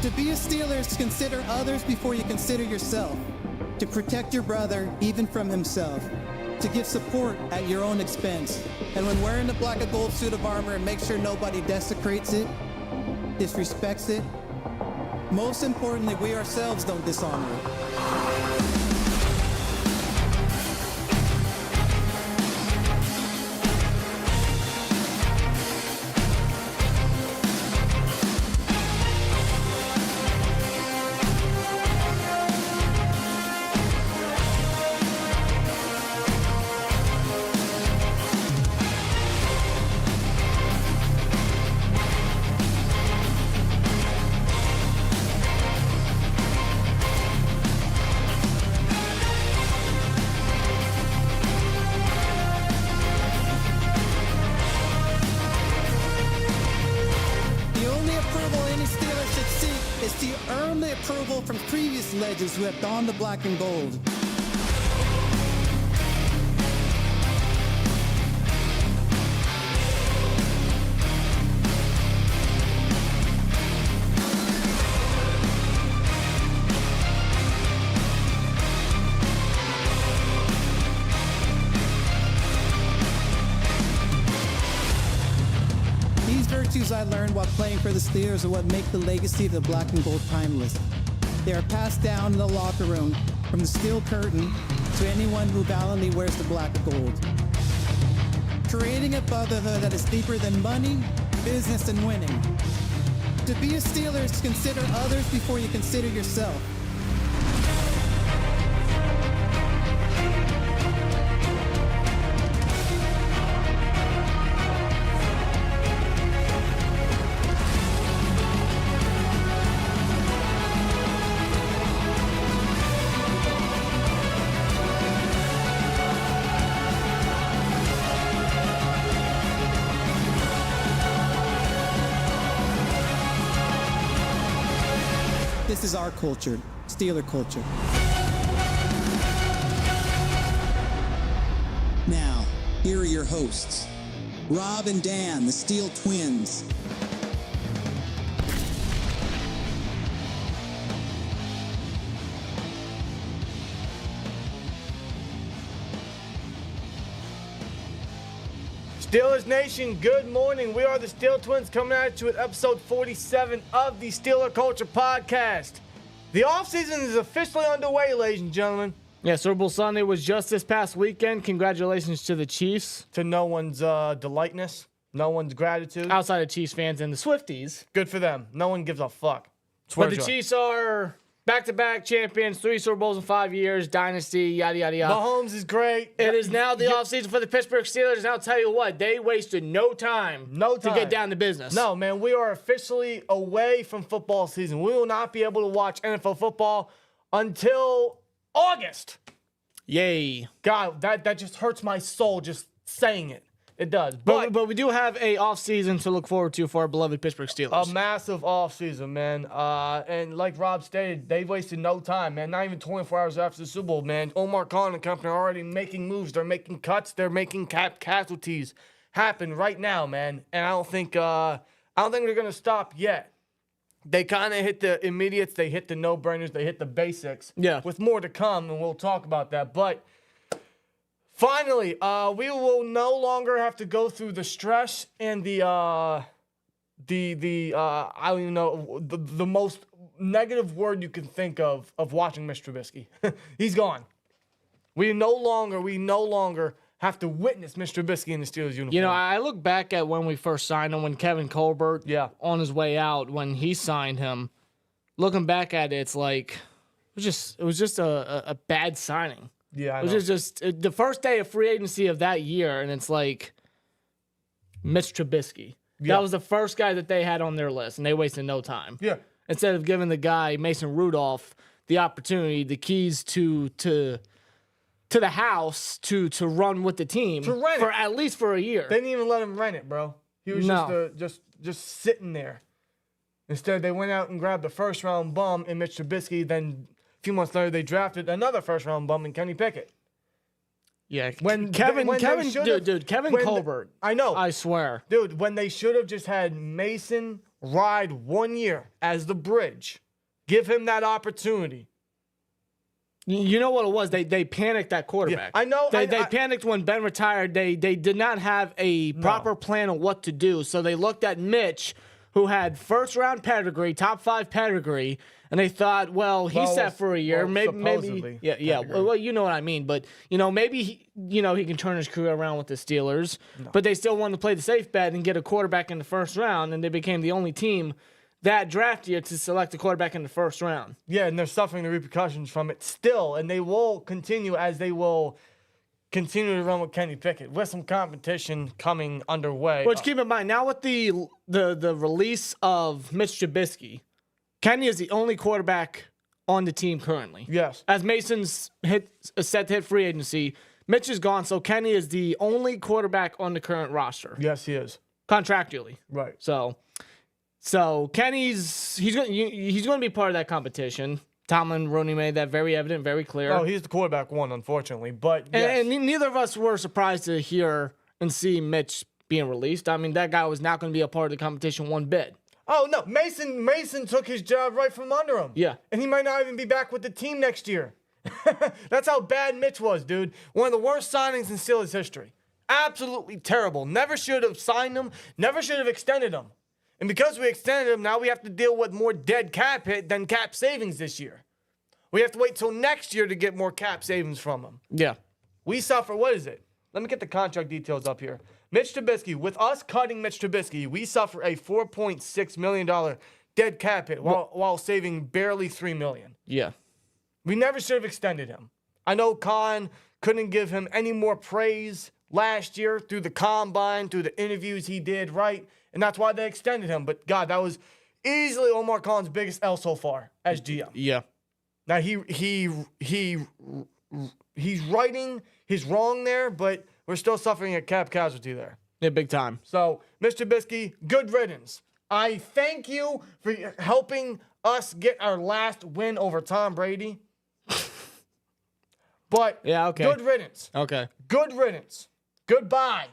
To be a Steeler is to consider others before you consider yourself. To protect your brother, even from himself. To give support at your own expense. And when wearing the black and gold suit of armor, make sure nobody desecrates it, disrespects it. Most importantly, we ourselves don't dishonor it. From previous legends who have donned the black and gold. These virtues I learned while playing for the Steelers are what make the legacy of the black and gold timeless. They are passed down in the locker room from the steel curtain to anyone who valiantly wears the black and gold. Creating a brotherhood that is deeper than money, business, and winning. To be a Steeler is to consider others before you consider yourself. This is our culture, Steeler culture. Now, here are your hosts, Rob and Dan, the Steel Twins. Steelers Nation, good morning. We are the Steel Twins coming at you with episode 47 of the Steeler Culture Podcast. The offseason is officially underway, ladies and gentlemen. Yeah, Super Bowl Sunday was just this past weekend. Congratulations to the Chiefs. To no one's delightness, no one's gratitude. Outside of Chiefs fans and the Swifties. Good for them. No one gives a fuck. But the Chiefs are back-to-back champions, 3 Super Bowls in 5 years, dynasty, yada, yada, yada. Mahomes is great. It is now the offseason for the Pittsburgh Steelers, and I'll tell you what, they wasted no time to get down to business. No, man, we are officially away from football season. We will not be able to watch NFL football until August. Yay. God, that just hurts my soul just saying it. It does. But we do have a offseason to look forward to for our beloved Pittsburgh Steelers. A massive offseason, man. And like Rob stated, they wasted no time, man. Not even 24 hours after the Super Bowl, man. Omar Khan and company are already making moves. They're making cuts. They're making casualties happen right now, man. And I don't think they're gonna stop yet. They kind of hit the immediates. They hit the no-brainers. They hit the basics. Yeah. With more to come, and we'll talk about that. But finally, we will no longer have to go through the stress and I don't even know, the most negative word you can think of watching Mitch Trubisky. He's gone. We no longer have to witness Mitch Trubisky in the Steelers uniform. You know, I look back at when we first signed him, when Kevin Colbert, on his way out, when he signed him. Looking back at it, it's like it was just a bad signing. Yeah, I know. It was just the first day of free agency of that year, and it's like Mitch Trubisky. Yeah. That was the first guy that they had on their list, and they wasted no time. Yeah. Instead of giving the guy Mason Rudolph the opportunity, the keys to the house to run with the team for at least for a year. They didn't even let him rent it, bro. He was just sitting there. Instead, they went out and grabbed the first round bum in Mitch Trubisky. Then a few months later, they drafted another first round bum in Kenny Pickett. Yeah, Kevin Colbert. I know. I swear. Dude, when they should have just had Mason ride 1 year as the bridge. Give him that opportunity. You know what it was? They panicked that quarterback. Yeah, I know. They panicked when Ben retired. They did not have a proper plan on what to do. So they looked at Mitch, who had first-round pedigree, top 5 pedigree, and they thought, well, he's set for a year. Maybe yeah. Well, you know what I mean. But, maybe he can turn his career around with the Steelers. No. But they still wanted to play the safe bet and get a quarterback in the first round, and they became the only team that draft year to select a quarterback in the first round. Yeah, and they're suffering the repercussions from it still, and they will continue as they will continue to run with Kenny Pickett with some competition coming underway. Which, keep in mind, now with the release of Mitch Trubisky, Kenny is the only quarterback on the team currently. Yes. As Mason's set to hit free agency, Mitch is gone, so Kenny is the only quarterback on the current roster. Yes, he is. Contractually. Right. So Kenny's he's going to be part of that competition. Tomlin Rooney made that very evident, very clear. Oh, he's the quarterback one, unfortunately. But yes. And neither of us were surprised to hear and see Mitch being released. I mean, that guy was not going to be a part of the competition one bit. Oh, no. Mason took his job right from under him. Yeah. And he might not even be back with the team next year. That's how bad Mitch was, dude. One of the worst signings in Steelers history. Absolutely terrible. Never should have signed him. Never should have extended him. And because we extended him, now we have to deal with more dead cap hit than cap savings this year. We have to wait till next year to get more cap savings from him. Yeah. We suffer, what is it? Let me get the contract details up here. Mitch Trubisky, with us cutting Mitch Trubisky, we suffer a $4.6 million dead cap hit while saving barely $3 million. Yeah. We never should have extended him. I know Khan couldn't give him any more praise last year through the combine, through the interviews he did, right? And that's why they extended him. But, God, that was easily Omar Khan's biggest L so far as GM. Yeah. Now, he's righting his wrong there, but we're still suffering a cap casualty there. Yeah, big time. So, Mr. Trubisky, good riddance. I thank you for helping us get our last win over Tom Brady. But yeah, okay. Good riddance. Okay. Good riddance. Goodbye.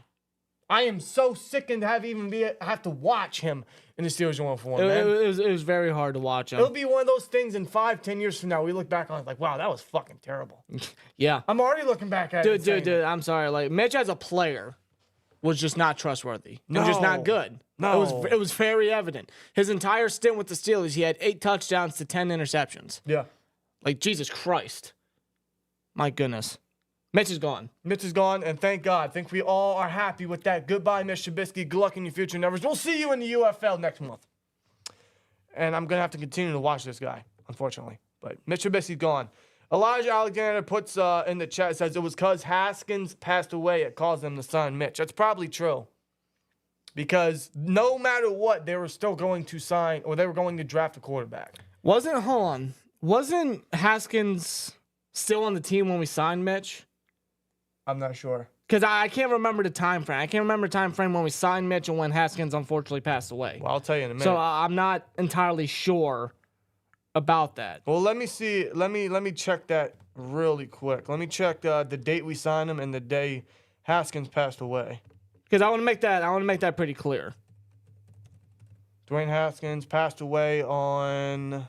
I am so sickened to have to watch him in the Steelers uniform, man. It was very hard to watch him. It'll be one of those things in 5-10 years from now. We look back on it like, wow, that was fucking terrible. Yeah. I'm already looking back at it. Dude, I'm sorry. Like, Mitch as a player was just not trustworthy. No. And just not good. No. It was very evident. His entire stint with the Steelers, he had 8 touchdowns to 10 interceptions. Yeah. Like, Jesus Christ. My goodness. Mitch is gone. Mitch is gone, and thank God. I think we all are happy with that. Goodbye, Mitch Trubisky. Good luck in your future endeavors. We'll see you in the UFL next month. And I'm going to have to continue to watch this guy, unfortunately. But Mitch Trubisky's gone. Elijah Alexander puts in the chat, says it was because Haskins passed away. It caused them to sign Mitch. That's probably true. Because no matter what, they were still going to sign, or they were going to draft a quarterback. Wasn't Haskins still on the team when we signed Mitch? I'm not sure. Because I can't remember the time frame. I can't remember the time frame when we signed Mitch and when Haskins unfortunately passed away. Well, I'll tell you in a minute. So I'm not entirely sure about that. Well, let me see. Let me check that really quick. Let me check the date we signed him and the day Haskins passed away. Because I want to make that pretty clear. Dwayne Haskins passed away on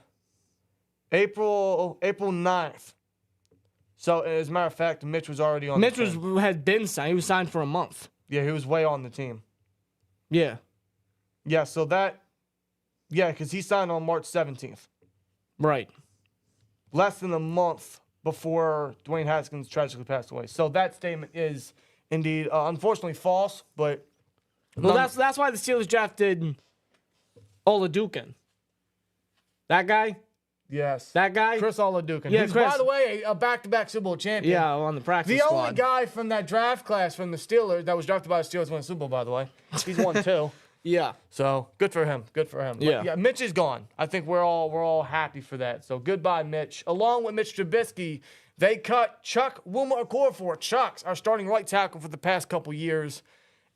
April 9th. So, as a matter of fact, Mitch was already on the team. Had been signed. He was signed for a month. Yeah, he was way on the team. Yeah. Yeah, so because he signed on March 17th. Right. Less than a month before Dwayne Haskins tragically passed away. So that statement is indeed, unfortunately, false, but... Well, that's why the Steelers drafted Oladukin. That guy? Yes. That guy? Chris Oladukin. Yeah, who's, Chris. by the way, a back-to-back Super Bowl champion. Yeah, on the practice squad. The only guy from that draft class from the Steelers that was drafted by the Steelers won the Super Bowl, by the way. He's won 2. Yeah. So, good for him. Good for him. Yeah. But, yeah, Mitch is gone. I think we're all happy for that. So, goodbye, Mitch. Along with Mitch Trubisky, they cut Chukwuma Okorafor. Chuks, our starting right tackle for the past couple years.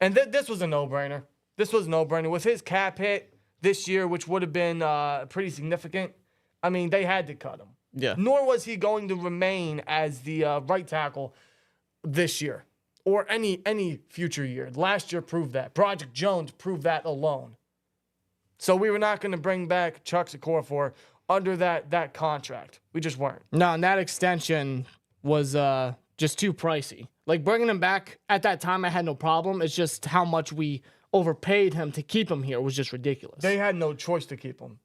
And this was a no-brainer. This was a no-brainer. With his cap hit this year, which would have been pretty significant, I mean, they had to cut him. Yeah. Nor was he going to remain as the right tackle this year or any future year. Last year proved that. Project Jones proved that alone. So we were not going to bring back Chuks Okorafor under that contract. We just weren't. No, and that extension was just too pricey. Like, bringing him back at that time, I had no problem. It's just how much we overpaid him to keep him here was just ridiculous. They had no choice to keep him.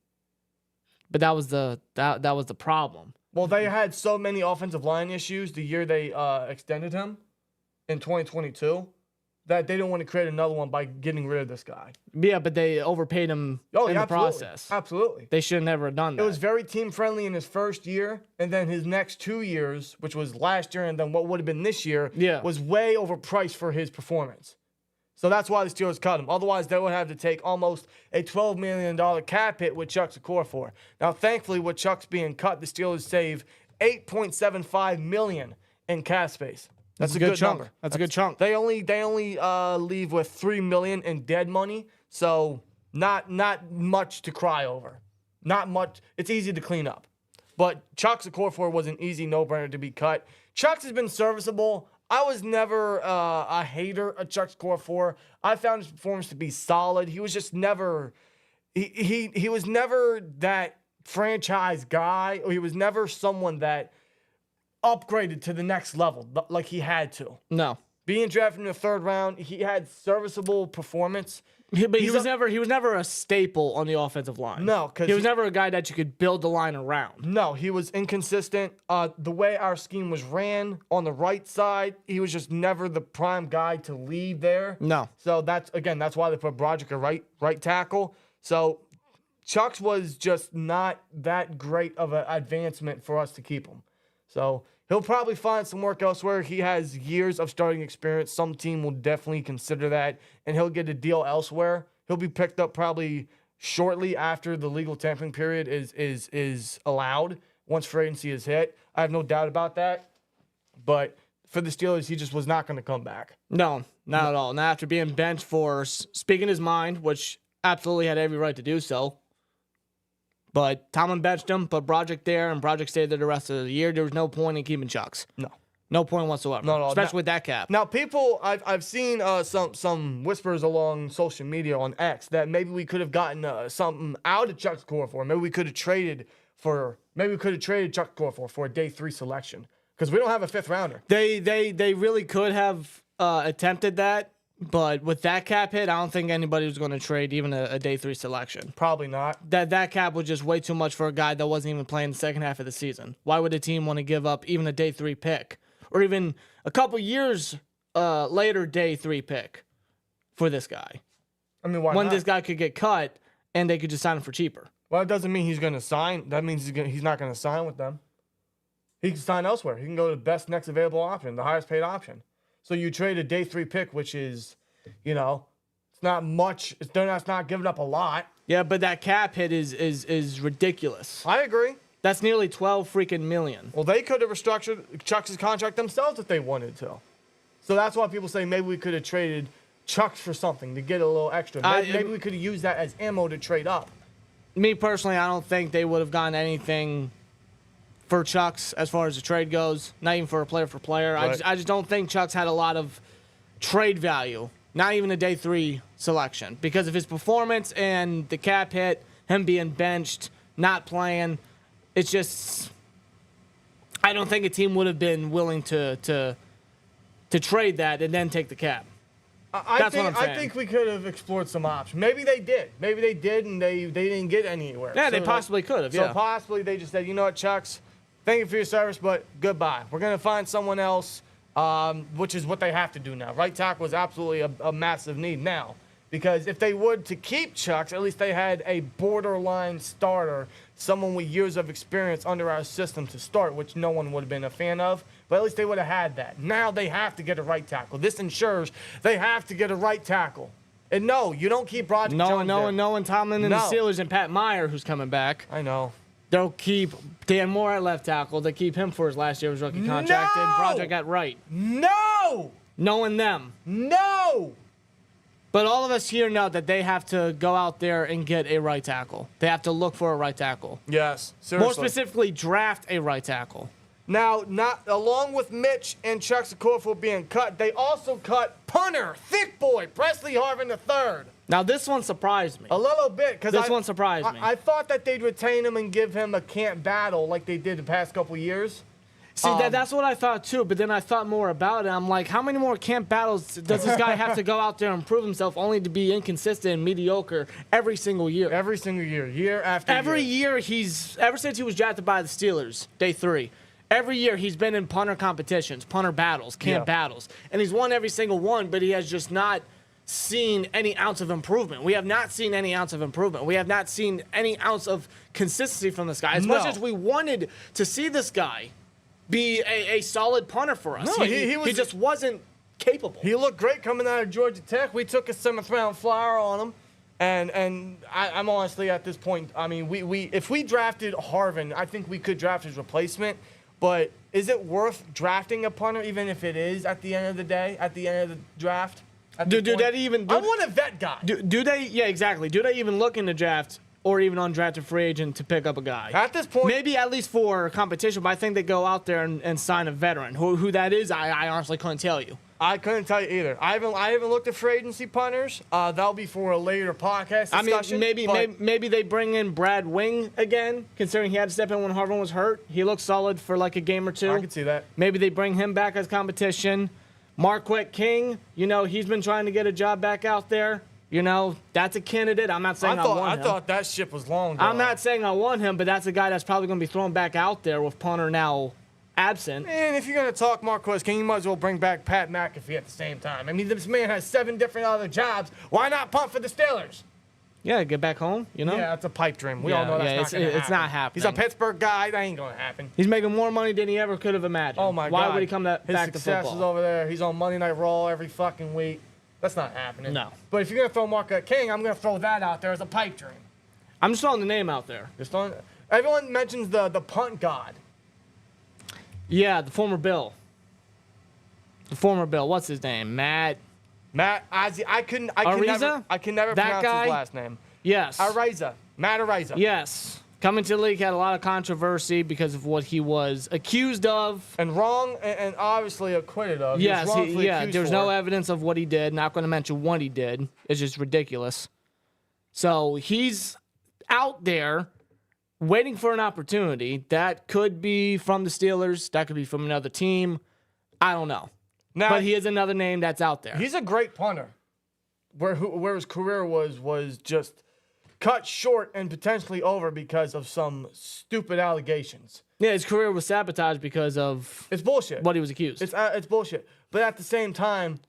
But that was the problem. Well, they had so many offensive line issues the year they extended him in 2022 that they didn't want to create another one by getting rid of this guy. Yeah, but they overpaid him in the process. Absolutely. They should have never done that. It was very team-friendly in his first year, and then his next 2 years, which was last year and then what would have been this year, was way overpriced for his performance. So that's why the Steelers cut him. Otherwise, they would have to take almost a $12 million cap hit with Chuks Okorafor. Now, thankfully, with Chuks being cut, the Steelers save $8.75 million in cap space. That's a good chunk. number. That's a good chunk. They only leave with $3 million in dead money, so not much to cry over. Not much. It's easy to clean up. But Chuks Okorafor was an easy no-brainer to be cut. Chuks has been serviceable. I was never a hater of Chuks Okorafor. I found his performance to be solid. He was just never he was never that franchise guy, or he was never someone that upgraded to the next level like he had to. No. Being drafted in the 3rd round, he had serviceable performance. But he was never a staple on the offensive line. No, because he was never a guy that you could build the line around. No, he was inconsistent. The way our scheme was ran on the right side, he was just never the prime guy to lead there. No. So that's why they put Broderick at right tackle. So Chuks was just not that great of an advancement for us to keep him. So he'll probably find some work elsewhere. He has years of starting experience. Some team will definitely consider that, and he'll get a deal elsewhere. He'll be picked up probably shortly after the legal tampering period is allowed, once free agency is hit. I have no doubt about that. But for the Steelers, he just was not going to come back. No, not at all. Not after being benched for speaking his mind, which absolutely had every right to do so. But Tomlin benched him, put Broderick there, and Broderick stayed there the rest of the year. There was no point in keeping Chuks. No point whatsoever. No. Especially with that cap. Now, people, I've seen some whispers along social media on X that maybe we could have gotten something out of Chuks Okorafor. Maybe we could have traded Chuks Okorafor for a day 3 selection, because we don't have a 5th rounder. They really could have attempted that. But with that cap hit, I don't think anybody was going to trade even a day 3 selection. Probably not. That cap was just way too much for a guy that wasn't even playing the second half of the season. Why would a team want to give up even a day 3 pick, or even a couple years later day 3 pick for this guy? I mean, why when not? this guy could get cut and they could just sign him for cheaper? Well, it doesn't mean he's going to sign. That means he's not going to sign with them. He can sign elsewhere. He can go to the best next available option, the highest paid option. So you trade a day 3 pick, which is, it's not much. They're not giving up a lot. Yeah, but that cap hit is ridiculous. I agree. That's nearly $12 million. Well, they could have restructured Chuks' contract themselves if they wanted to. So that's why people say maybe we could have traded Chuks for something to get a little extra. Maybe we could have used that as ammo to trade up. Me personally, I don't think they would have gotten anything for Chuks as far as the trade goes, not even for a player for player. Right. I just don't think Chuks had a lot of trade value, not even a day 3 selection, because of his performance and the cap hit, him being benched, not playing. It's just, I don't think a team would have been willing to trade that and then take the cap. I think we could have explored some options. Maybe they did. Maybe they did, and they didn't get anywhere. Yeah, they possibly could have. So possibly they just said, you know what, Chuks, thank you for your service, but goodbye. We're going to find someone else, which is what they have to do now. Right tackle is absolutely a massive need now, because if they would to keep Chuks, at least they had a borderline starter, someone with years of experience under our system to start, which no one would have been a fan of, but at least they would have had that. Now they have to get a right tackle. This ensures they have to get a right tackle. And no, you don't keep Broderick Jones there. No, Tomlin and the Steelers and Pat Meyer, who's coming back. I know. They'll keep Dan Moore at left tackle. They keep him for his last year of his rookie contract. And Broderick at right. No! Knowing them. No! But all of us here know that they have to go out there and get a right tackle. They have to look for a right tackle. Yes, seriously. More specifically, draft a right tackle. Now, not along with Mitch and Chuks Okorafor being cut, they also cut punter, thick boy, Pressley Harvin III. Now, this one surprised me. A little bit. This one surprised me. I thought that they'd retain him and give him a camp battle like they did the past couple years. See, that's what I thought too, but then I thought more about it. I'm like, how many more camp battles does this guy have to go out there and prove himself only to be inconsistent and mediocre every single year? Every single year, year after year. Every year ever since he was drafted by the Steelers, day 3, every year he's been in punter competitions, punter battles, camp battles, and he's won every single one, but he has just not seen any ounce of improvement. We have not seen any ounce of improvement. We have not seen any ounce of consistency from this guy. As much as we wanted to see this guy be a solid punter for us. No, he just wasn't capable. He looked great coming out of Georgia Tech. We took a 7th round flyer on him. And I'm honestly at this point, I mean, if we drafted Harvin, I think we could draft his replacement. But is it worth drafting a punter, even if it is at the end of the day, at the end of the draft? I want a vet guy. Do they? Yeah, exactly. Do they even look in the draft or even undrafted free agent to pick up a guy? At this point, maybe at least for competition, but I think they go out there and sign a veteran. Who that is, I honestly couldn't tell you. I couldn't tell you either. I haven't looked at free agency punters. That'll be for a later podcast discussion. I mean, maybe they bring in Brad Wing again, considering he had to step in when Harvin was hurt. He looked solid for like a game or two. I can see that. Maybe they bring him back as competition. Marquette King, he's been trying to get a job back out there. That's a candidate. I'm not saying I want him. I thought that ship was long gone. I'm not saying I want him, but that's a guy that's probably going to be thrown back out there with punter now absent. And if you're going to talk Marquette King, you might as well bring back Pat McAfee at the same time. I mean, this man has 7 different other jobs. Why not punt for the Steelers? Yeah, get back home, Yeah, that's a pipe dream. We all know that's not going to happen. It's not happening. He's a Pittsburgh guy. That ain't going to happen. He's making more money than he ever could have imagined. Oh, my God. Why would he come back to football? His success is over there. He's on Monday Night Raw every fucking week. That's not happening. No. But if you're going to throw Marquette King, I'm going to throw that out there as a pipe dream. I'm just throwing the name out there. Everyone mentions the punt god. Yeah, the former Bill. What's his name? Matt Ozzie. I can never pronounce his last name. Yes. Matt Araiza. Yes. Coming to the league had a lot of controversy because of what he was accused of. And wrong, and obviously acquitted of. Yes, there's no evidence of what he did. Not going to mention what he did. It's just ridiculous. So he's out there waiting for an opportunity. That could be from the Steelers. That could be from another team. I don't know. But he is another name that's out there. He's a great punter. Where his career was just cut short and potentially over because of some stupid allegations. Yeah, his career was sabotaged because of it's bullshit. What he was accused. It's bullshit. But at the same time,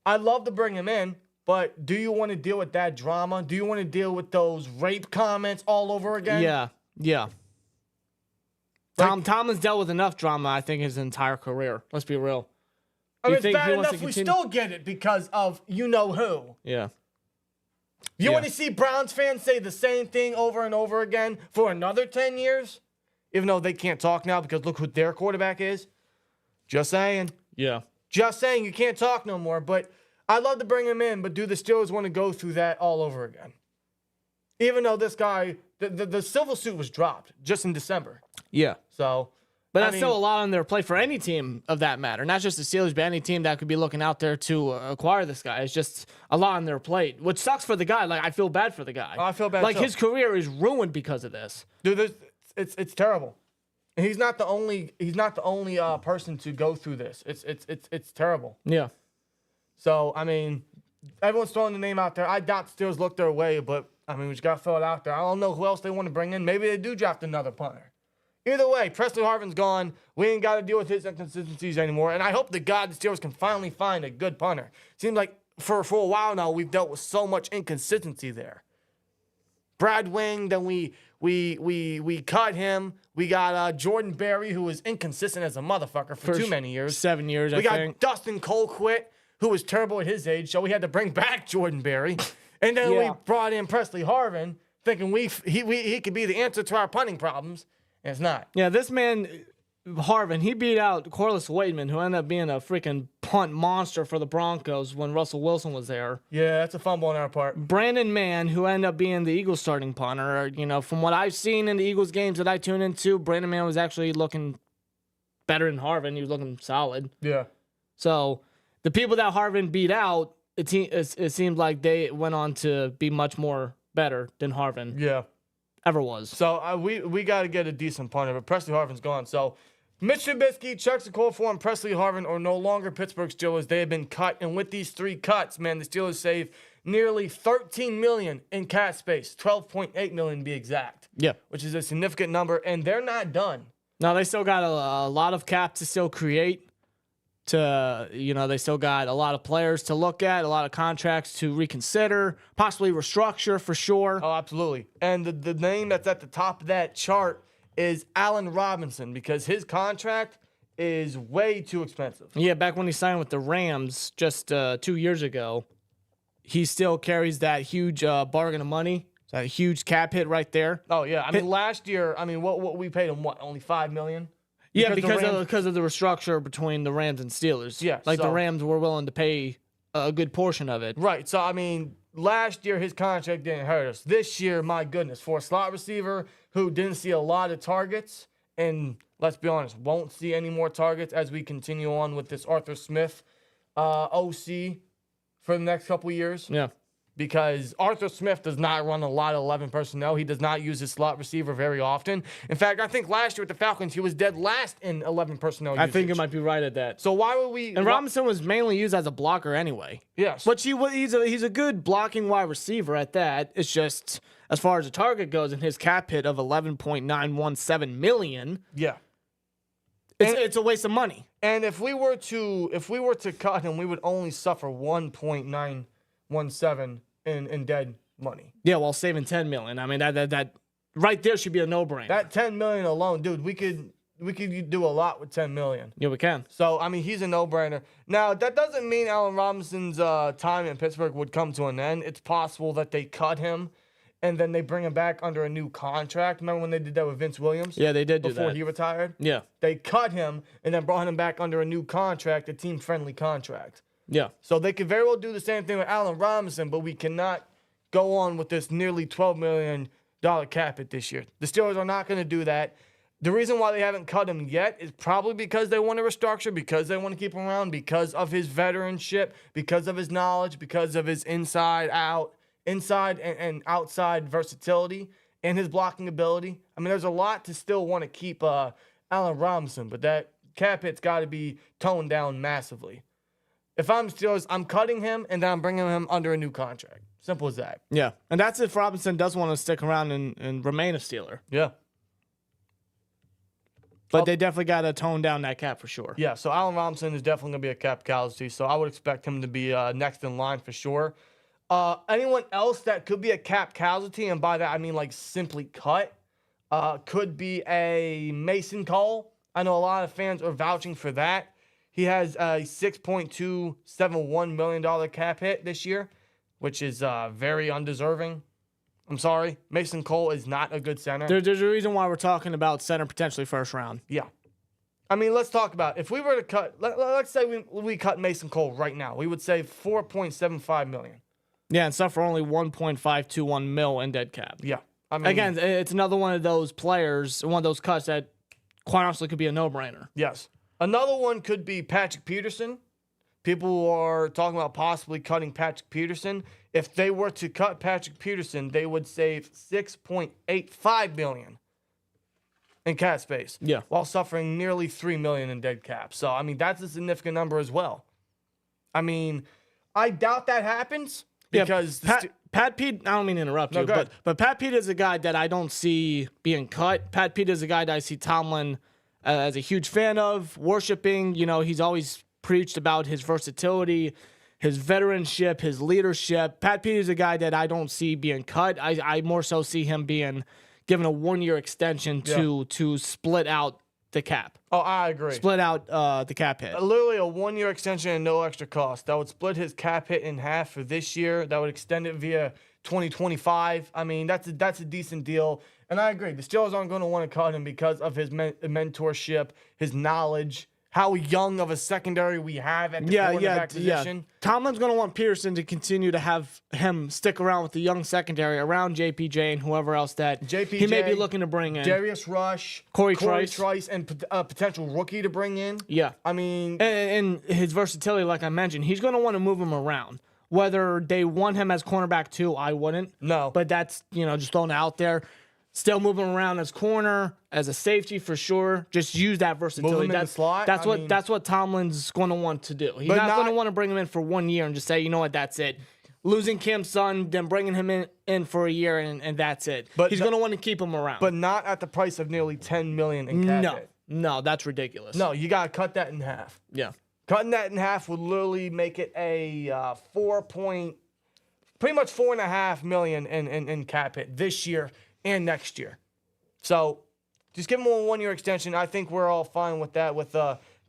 I'd love to bring him in, but do you want to deal with that drama? Do you want to deal with those rape comments all over again? Yeah. Tom has dealt with enough drama, I think, his entire career. Let's be real. I mean, it's bad enough we still get it because of you-know-who. Yeah. You want to see Browns fans say the same thing over and over again for another 10 years? Even though they can't talk now because look who their quarterback is. Just saying. Yeah. Just saying you can't talk no more. But I'd love to bring him in, but do the Steelers want to go through that all over again? Even though this guy, the civil suit was dropped just in December. Yeah. So... But that's still a lot on their plate for any team of that matter. Not just the Steelers, but any team that could be looking out there to acquire this guy. It's just a lot on their plate. Which sucks for the guy. Like, I feel bad for the guy. I feel bad Like, too. his career is ruined because of this. Dude, it's terrible. And he's not the only person to go through this. It's terrible. Yeah. So, I mean, everyone's throwing the name out there. I doubt the Steelers look their way, but, I mean, we just got to throw it out there. I don't know who else they want to bring in. Maybe they do draft another punter. Either way, Pressley Harvin's gone. We ain't got to deal with his inconsistencies anymore. And I hope to God the Steelers can finally find a good punter. Seems like for a while now we've dealt with so much inconsistency there. Brad Wing, then we cut him. We got Jordan Berry, who was inconsistent as a motherfucker for too many years. 7 years, I think. We got think. Dustin Colquitt, who was terrible at his age, so we had to bring back Jordan Berry. And then we brought in Pressley Harvin, thinking he could be the answer to our punting problems. It's not. Yeah, this man, Harvin, he beat out Corliss Waitman, who ended up being a freaking punt monster for the Broncos when Russell Wilson was there. Yeah, that's a fumble on our part. Brandon Mann, who ended up being the Eagles starting punter. From what I've seen in the Eagles games that I tune into, Brandon Mann was actually looking better than Harvin. He was looking solid. Yeah. So the people that Harvin beat out, it seemed like they went on to be much more better than Harvin ever was. So we got to get a decent punter, but Pressley Harvin's gone. So Mitch Trubisky, Chuks Okorafor, and Pressley Harvin are no longer Pittsburgh Steelers. They have been cut, and with these 3 cuts, man, the Steelers save nearly $13 million in cap space, $12.8 million to be exact. Yeah, which is a significant number, and they're not done. No, they still got a lot of cap to still create. They still got a lot of players to look at, a lot of contracts to reconsider, possibly restructure for sure. Oh, absolutely. And the name that's at the top of that chart is Allen Robinson, because his contract is way too expensive. Yeah, back when he signed with the Rams just 2 years ago, he still carries that huge bargain of money, that huge cap hit right there. Oh, yeah. I mean, last year, what we paid him, only $5 million? Yeah, because of the restructure between the Rams and Steelers. Yeah. The Rams were willing to pay a good portion of it. Right. So, I mean, last year his contract didn't hurt us. This year, my goodness, for a slot receiver who didn't see a lot of targets, and let's be honest, won't see any more targets as we continue on with this Arthur Smith OC for the next couple of years. Yeah. Because Arthur Smith does not run a lot of 11 personnel. He does not use his slot receiver very often. In fact, I think last year with the Falcons, he was dead last in 11 personnel usage. I think it might be right at that. So why would we... And Robinson was mainly used as a blocker anyway. Yes. But he's a good blocking wide receiver at that. It's just, as far as the target goes, in his cap hit of $11.917 million, yeah, it's a waste of money. And if we were to cut him, we would only suffer $1.917 in dead money. Yeah, while saving $10 million. I mean, that right there should be a no-brainer. That $10 million alone, dude, we could do a lot with $10 million. Yeah, we can. So, I mean, he's a no-brainer. Now, that doesn't mean Allen Robinson's time in Pittsburgh would come to an end. It's possible that they cut him and then they bring him back under a new contract. Remember when they did that with Vince Williams? Yeah, they did do that. Before he retired? Yeah. They cut him and then brought him back under a new contract, a team-friendly contract. Yeah. So they could very well do the same thing with Allen Robinson, but we cannot go on with this nearly $12 million cap hit this year. The Steelers are not going to do that. The reason why they haven't cut him yet is probably because they want to restructure, because they want to keep him around, because of his veteranship, because of his knowledge, because of his inside and outside versatility and his blocking ability. I mean, there's a lot to still want to keep Allen Robinson, but that cap hit's got to be toned down massively. If I'm Steelers, I'm cutting him, and then I'm bringing him under a new contract. Simple as that. Yeah, and that's if Robinson does want to stick around and remain a Steeler. Yeah. But they definitely got to tone down that cap for sure. Yeah, so Allen Robinson is definitely going to be a cap casualty, so I would expect him to be next in line for sure. Anyone else that could be a cap casualty, and by that I mean like simply cut, could be a Mason Cole. I know a lot of fans are vouching for that. He has a $6.271 million cap hit this year, which is very undeserving. I'm sorry. Mason Cole is not a good center. There's a reason why we're talking about center potentially first round. Yeah. I mean, let's talk about it. If we were to cut, let's say we cut Mason Cole right now, we would save $4.75 million. Yeah, and suffer only $1.521 million in dead cap. Yeah. I mean, again, it's another one of those players, one of those cuts that quite honestly could be a no-brainer. Yes. Another one could be Patrick Peterson. People are talking about possibly cutting Patrick Peterson. If they were to cut Patrick Peterson, they would save $6.85 million in cap space. Yeah. While suffering nearly $3 million in dead cap. So, I mean, that's a significant number as well. I mean, I doubt that happens because Pat Pete, I don't mean to interrupt you, but Pat Pete is a guy that I don't see being cut. Pat Pete is a guy that I see Tomlin as a huge fan of, worshiping. You know, he's always preached about his versatility, his veteranship, his leadership. Pat Pete is a guy that I don't see being cut. I more so see him being given a 1-year extension to split out the cap. Oh, I agree. Split out the cap hit. Literally a 1-year extension and no extra cost. That would split his cap hit in half for this year. That would extend it via 2025. I mean, that's a decent deal. And I agree. The Steelers aren't going to want to cut him because of his mentorship, his knowledge, how young of a secondary we have at the quarterback position. Tomlin's going to want Peterson to continue to have him stick around with the young secondary around JPJ and whoever else that he may be looking to bring in. Darius Rush, Corey Trice, and a potential rookie to bring in. Yeah. I mean... And his versatility, like I mentioned, he's going to want to move him around. Whether they want him as cornerback too, I wouldn't. No. But that's, just thrown out there. Still moving around as corner, as a safety for sure. Just use that versatility. Move him in the slot. That's what Tomlin's going to want to do. He's not going to want to bring him in for 1 year and just say, you know what, that's it. Losing Cam's son, then bringing him in for a year, and that's it. But he's going to want to keep him around. But not at the price of nearly $10 million in cap hit. No, that's ridiculous. No, you got to cut that in half. Yeah. Cutting that in half would literally make it a pretty much $4.5 million in cap hit this year and next year. So just give him a 1-year extension. I think we're all fine with that with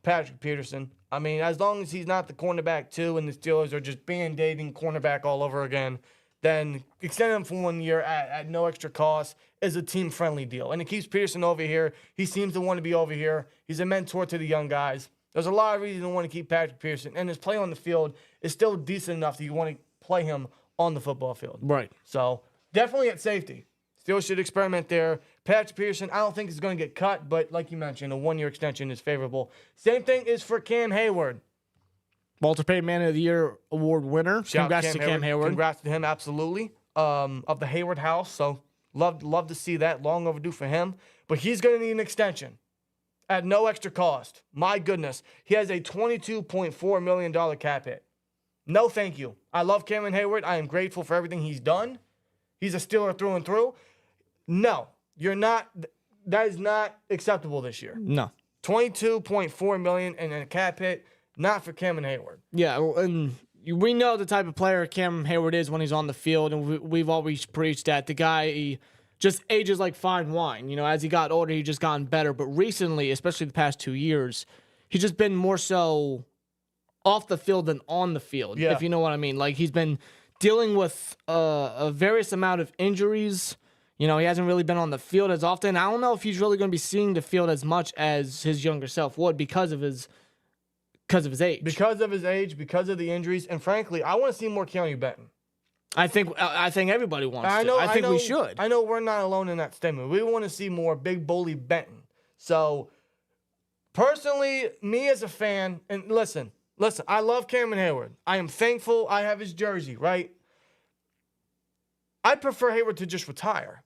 Patrick Peterson. I mean, as long as he's not the cornerback too and the Steelers are just band-aiding cornerback all over again, then extend him for 1 year at no extra cost is a team-friendly deal. And it keeps Peterson over here. He seems to want to be over here. He's a mentor to the young guys. There's a lot of reasons to want to keep Patrick Peterson. And his play on the field is still decent enough that you want to play him on the football field. Right. So definitely at safety. Steelers should experiment there. Patrick Peterson, I don't think he's going to get cut, but like you mentioned, a 1-year extension is favorable. Same thing is for Cam Hayward. Walter Payton Man of the Year award winner. Congrats to Cam Hayward. Congrats to him, absolutely. Of the Hayward house, so love to see that. Long overdue for him. But he's going to need an extension at no extra cost. My goodness. He has a $22.4 million cap hit. No thank you. I love Cameron Hayward. I am grateful for everything he's done. He's a Steeler through and through. No, you're not. That is not acceptable this year. No. $22.4 million and a cap hit, not for Cameron Hayward. Yeah, and we know the type of player Cam Hayward is when he's on the field, and we've always preached that. The guy, he just ages like fine wine. As he got older, he just gotten better. But recently, especially the past 2 years, he's just been more so off the field than on the field, if you know what I mean. Like, he's been dealing with a various amount of injuries. He hasn't really been on the field as often. I don't know if he's really going to be seeing the field as much as his younger self would because of his age. Because of his age, because of the injuries, and frankly, I want to see more Keanu Benton. I think everybody wants to. I think we should. I know we're not alone in that statement. We want to see more Big Bully Benton. So, personally, me as a fan, and listen, I love Cameron Hayward. I am thankful I have his jersey, right? I prefer Hayward to just retire.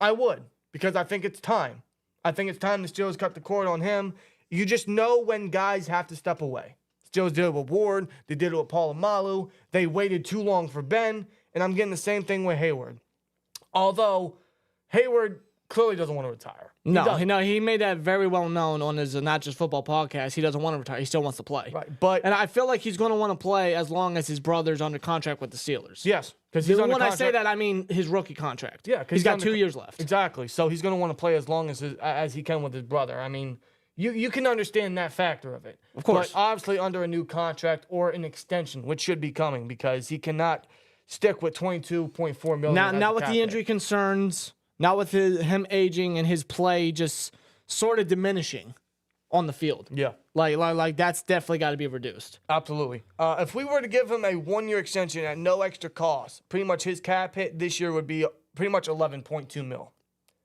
I would, because I think it's time. I think it's time the Steelers cut the cord on him. You just know when guys have to step away. Steelers did it with Ward. They did it with Polamalu. They waited too long for Ben, and I'm getting the same thing with Hayward. Although, Hayward clearly doesn't want to retire. No, he made that very well known on his Not Just Football podcast. He doesn't want to retire. He still wants to play. Right, and I feel like he's going to want to play as long as his brother's under contract with the Steelers. Yes, because when I say that, I mean his rookie contract. Yeah, because he's got 2 years left. Exactly. So he's going to want to play as long as he can with his brother. I mean, you can understand that factor of it. Of course. But obviously under a new contract or an extension, which should be coming, because he cannot stick with $22.4 million. Now with the injury concerns. Not with him aging and his play just sort of diminishing on the field. Yeah. Like that's definitely got to be reduced. Absolutely. If we were to give him a 1-year extension at no extra cost, pretty much his cap hit this year would be pretty much $11.2 million.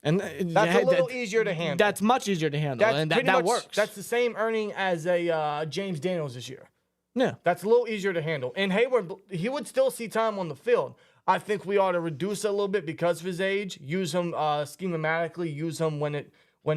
And that's a little easier to handle. That's much easier to handle, and that works. That's the same earning as a James Daniels this year. Yeah. That's a little easier to handle. And Hayward, he would still see time on the field. I think we ought to reduce it a little bit because of his age. Use him schematically. Use him when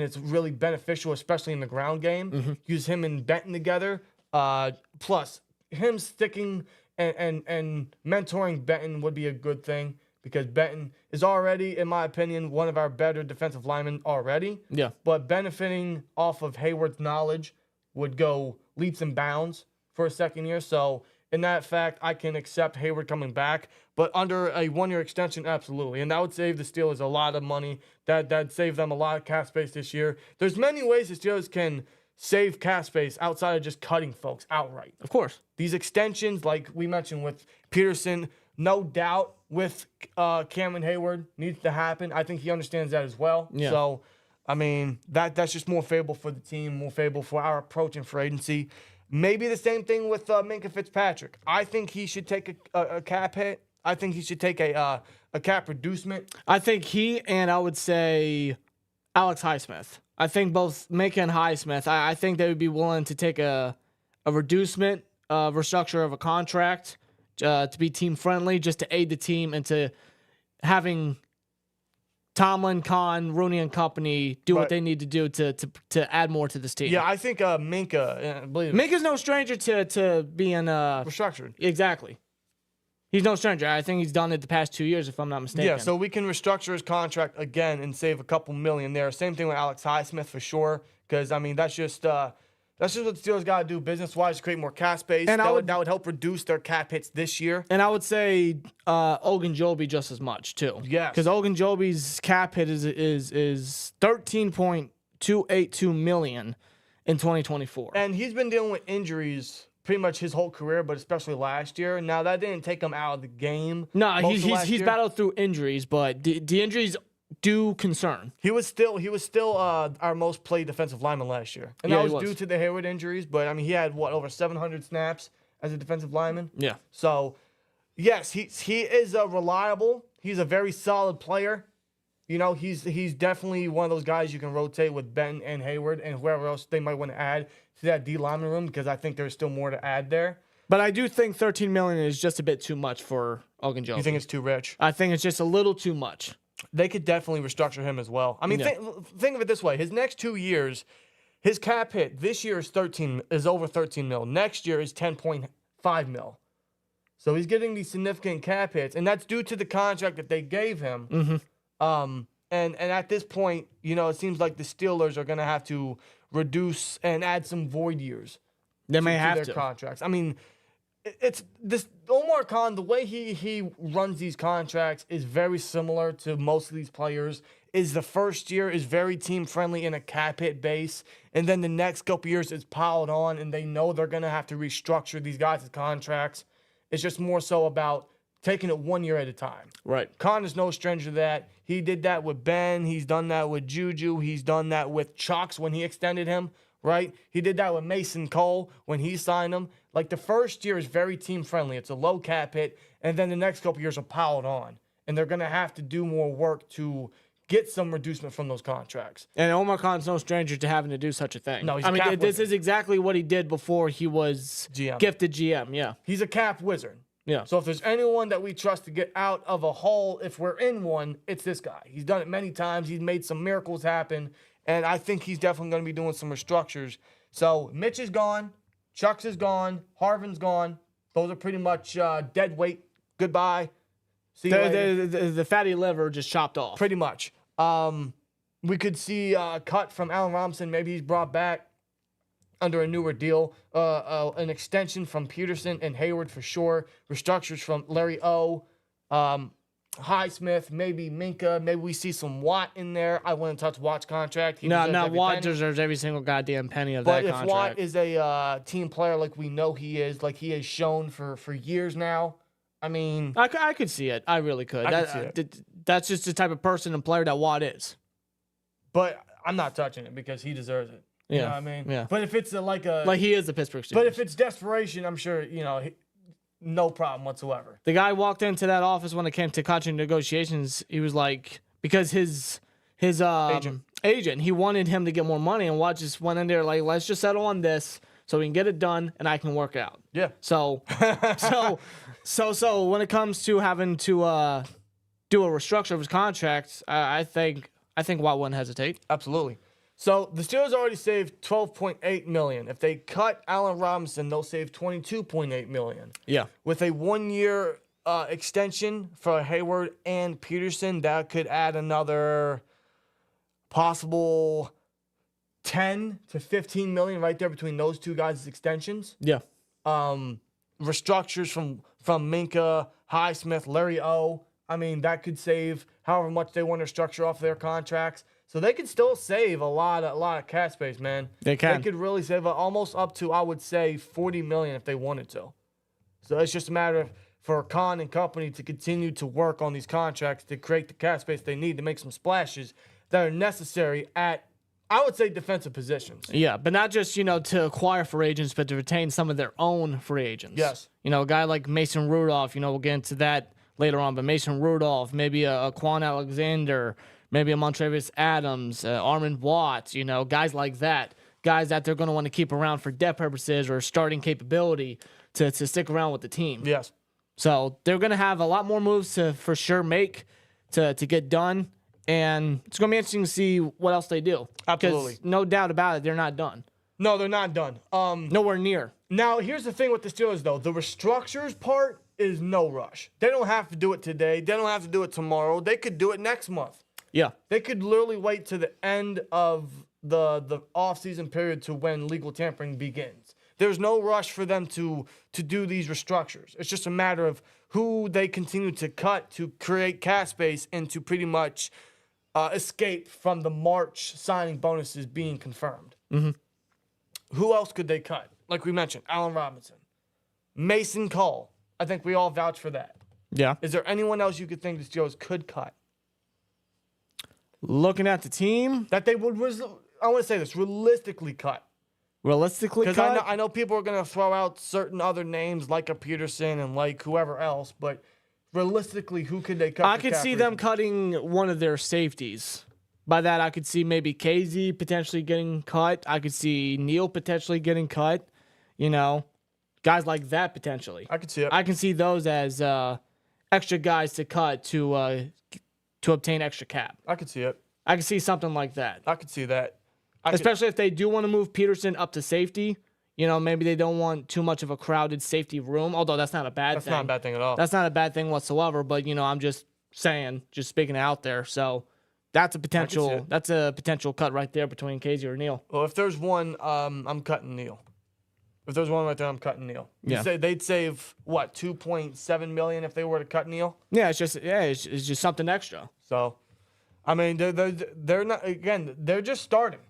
it's really beneficial, especially in the ground game. Mm-hmm. Use him and Benton together. Plus, him sticking and mentoring Benton would be a good thing because Benton is already, in my opinion, one of our better defensive linemen already. Yeah. But benefiting off of Hayward's knowledge would go leaps and bounds for a second year. So, in that fact, I can accept Hayward coming back. But under a 1-year extension, absolutely. And that would save the Steelers a lot of money. That'd save them a lot of cap space this year. There's many ways the Steelers can save cap space outside of just cutting folks outright. Of course. These extensions, like we mentioned with Peterson, no doubt with Cameron Hayward needs to happen. I think he understands that as well. Yeah. So I mean, that's just more favorable for the team, more favorable for our approach in free agency. Maybe the same thing with Minkah Fitzpatrick. I think he should take a cap hit. I think he should take a cap reducement. I think he and I would say Alex Highsmith. I think both Minkah and Highsmith, I think they would be willing to take a reducement, restructure of a contract to be team friendly, just to aid the team into having Tomlin, Khan, Rooney, and company do what they need to do to add more to this team. Yeah, I think Minkah, Minka's no stranger to being restructured. Exactly. He's no stranger. I think he's done it the past 2 years, if I'm not mistaken. Yeah, so we can restructure his contract again and save a couple million there. Same thing with Alex Highsmith for sure, because I mean that's just what the Steelers got to do business-wise, create more cap space. And that would help reduce their cap hits this year. And I would say Ogunjobi just as much too. Yes, because Ogunjobi's cap hit is $13.282 million in 2024, and he's been dealing with injuries pretty much his whole career, but especially last year. Now that didn't take him out of the game. No, he's battled through injuries, but the injuries do concern. He was still our most played defensive lineman last year, and that was due to the Hayward injuries. But I mean, he had over 700 snaps as a defensive lineman. Yeah. So yes, he is reliable. He's a very solid player. You know, he's definitely one of those guys you can rotate with Ben and Hayward and whoever else they might want to add to that D lineman room, because I think there's still more to add there. But I do think $13 million is just a bit too much for Ogunjobi. You think it's too rich? I think it's just a little too much. They could definitely restructure him as well. I mean, think of it this way: his next 2 years, his cap hit this year is over 13 mil. Next year is 10.5 mil. So he's getting these significant cap hits, and that's due to the contract that they gave him. Mm-hmm. And at this point, you know, it seems like the Steelers are going to have to reduce and add some void years. They may have their to. Contracts. I mean, it's this Omar Khan, the way he runs these contracts is very similar to most of these players. Is the first year is very team friendly in a cap hit base, and then the next couple years is piled on, and they know they're going to have to restructure these guys' contracts. It's just more so about taking it 1 year at a time. Right. Khan is no stranger to that. He did that with Ben. He's done that with Juju. He's done that with Chuks when he extended him, right? He did that with Mason Cole when he signed him. Like, the first year is very team-friendly. It's a low cap hit, and then the next couple years are piled on. And they're going to have to do more work to get some reducement from those contracts. And Omar Khan's no stranger to having to do such a thing. No, he's this is exactly what he did before he was gifted GM, yeah. He's a cap wizard. Yeah. So if there's anyone that we trust to get out of a hole, if we're in one, it's this guy. He's done it many times. He's made some miracles happen, and I think he's definitely going to be doing some restructures. So Mitch is gone. Chuks is gone. Harvin's gone. Those are pretty much dead weight. Goodbye. See you later. The fatty liver just chopped off. Pretty much. We could see a cut from Allen Robinson. Maybe he's brought back under a newer deal, an extension from Peterson and Hayward for sure, restructures from Larry O, Highsmith, maybe Minkah, maybe we see some Watt in there. I wouldn't touch Watt's contract. Watt deserves every single goddamn penny of that contract. But if Watt is a team player like we know he is, like he has shown for years now, I mean... I could see it. I really could. That's just the type of person and player that Watt is. But I'm not touching it because he deserves it. You know what I mean? Yeah. But if it's like he is the Pittsburgh Steelers. But if it's desperation, I'm sure, no problem whatsoever. The guy walked into that office when it came to contract negotiations. He was like, because his agent, he wanted him to get more money, and Watt just went in there like, let's just settle on this so we can get it done and I can work out. Yeah. So when it comes to having to do a restructure of his contract, I think Watt wouldn't hesitate. Absolutely. So the Steelers already saved $12.8 million. If they cut Allen Robinson, they'll save $22.8 million. Yeah. With a 1 year extension for Hayward and Peterson, that could add another possible 10 to 15 million right there between those two guys' extensions. Yeah. Restructures from Minkah, Highsmith, Larry O. I mean, that could save however much they want to structure off their contracts. So they could still save a lot of cap space, man. They can. They could really save almost up to, I would say, $40 million if they wanted to. So it's just a matter for Khan and company to continue to work on these contracts to create the cap space they need to make some splashes that are necessary at, I would say, defensive positions. Yeah, but not just, to acquire free agents, but to retain some of their own free agents. Yes. A guy like Mason Rudolph, we'll get into that later on, but Mason Rudolph, maybe a Quan Alexander, maybe a Montravius Adams, Armand Watts, guys like that. Guys that they're going to want to keep around for depth purposes or starting capability to stick around with the team. Yes. So they're going to have a lot more moves to for sure make to get done. And it's going to be interesting to see what else they do. Absolutely. 'Cause no doubt about it, they're not done. No, they're not done. Nowhere near. Now, here's the thing with the Steelers, though. The restructures part is no rush. They don't have to do it today. They don't have to do it tomorrow. They could do it next month. Yeah. They could literally wait to the end of the off-season period to when legal tampering begins. There's no rush for them to do these restructures. It's just a matter of who they continue to cut to create cap space and to pretty much escape from the March signing bonuses being confirmed. Mm-hmm. Who else could they cut? Like we mentioned, Allen Robinson, Mason Cole. I think we all vouch for that. Yeah. Is there anyone else you could think the Steelers could cut? Looking at the team, That they would, I want to say this, realistically cut. realistically Because cut, I know people are going to throw out certain other names like a Peterson and like whoever else, but realistically, who could they cut? I for could cap see them reasons? cutting one of their safeties. By that, I could see maybe KZ potentially getting cut. I could see Neal potentially getting cut. Guys like that potentially. I could see it. I can see those as extra guys to cut to obtain extra cap. I could see it. I can see something like that. I could see that. Especially if they do want to move Peterson up to safety. Maybe they don't want too much of a crowded safety room, although that's not a bad That's thing. not a bad thing at all. That's not a bad thing whatsoever, but I'm just saying, just speaking out there. So that's a potential cut right there between KZ or Neal. Well, if there's one, I'm cutting Neal. If there's one right there, I'm cutting Neal. Yeah. They'd save what, $2.7 million if they were to cut Neal. Yeah, it's just something extra. So, I mean, they're not, again, they're just starting,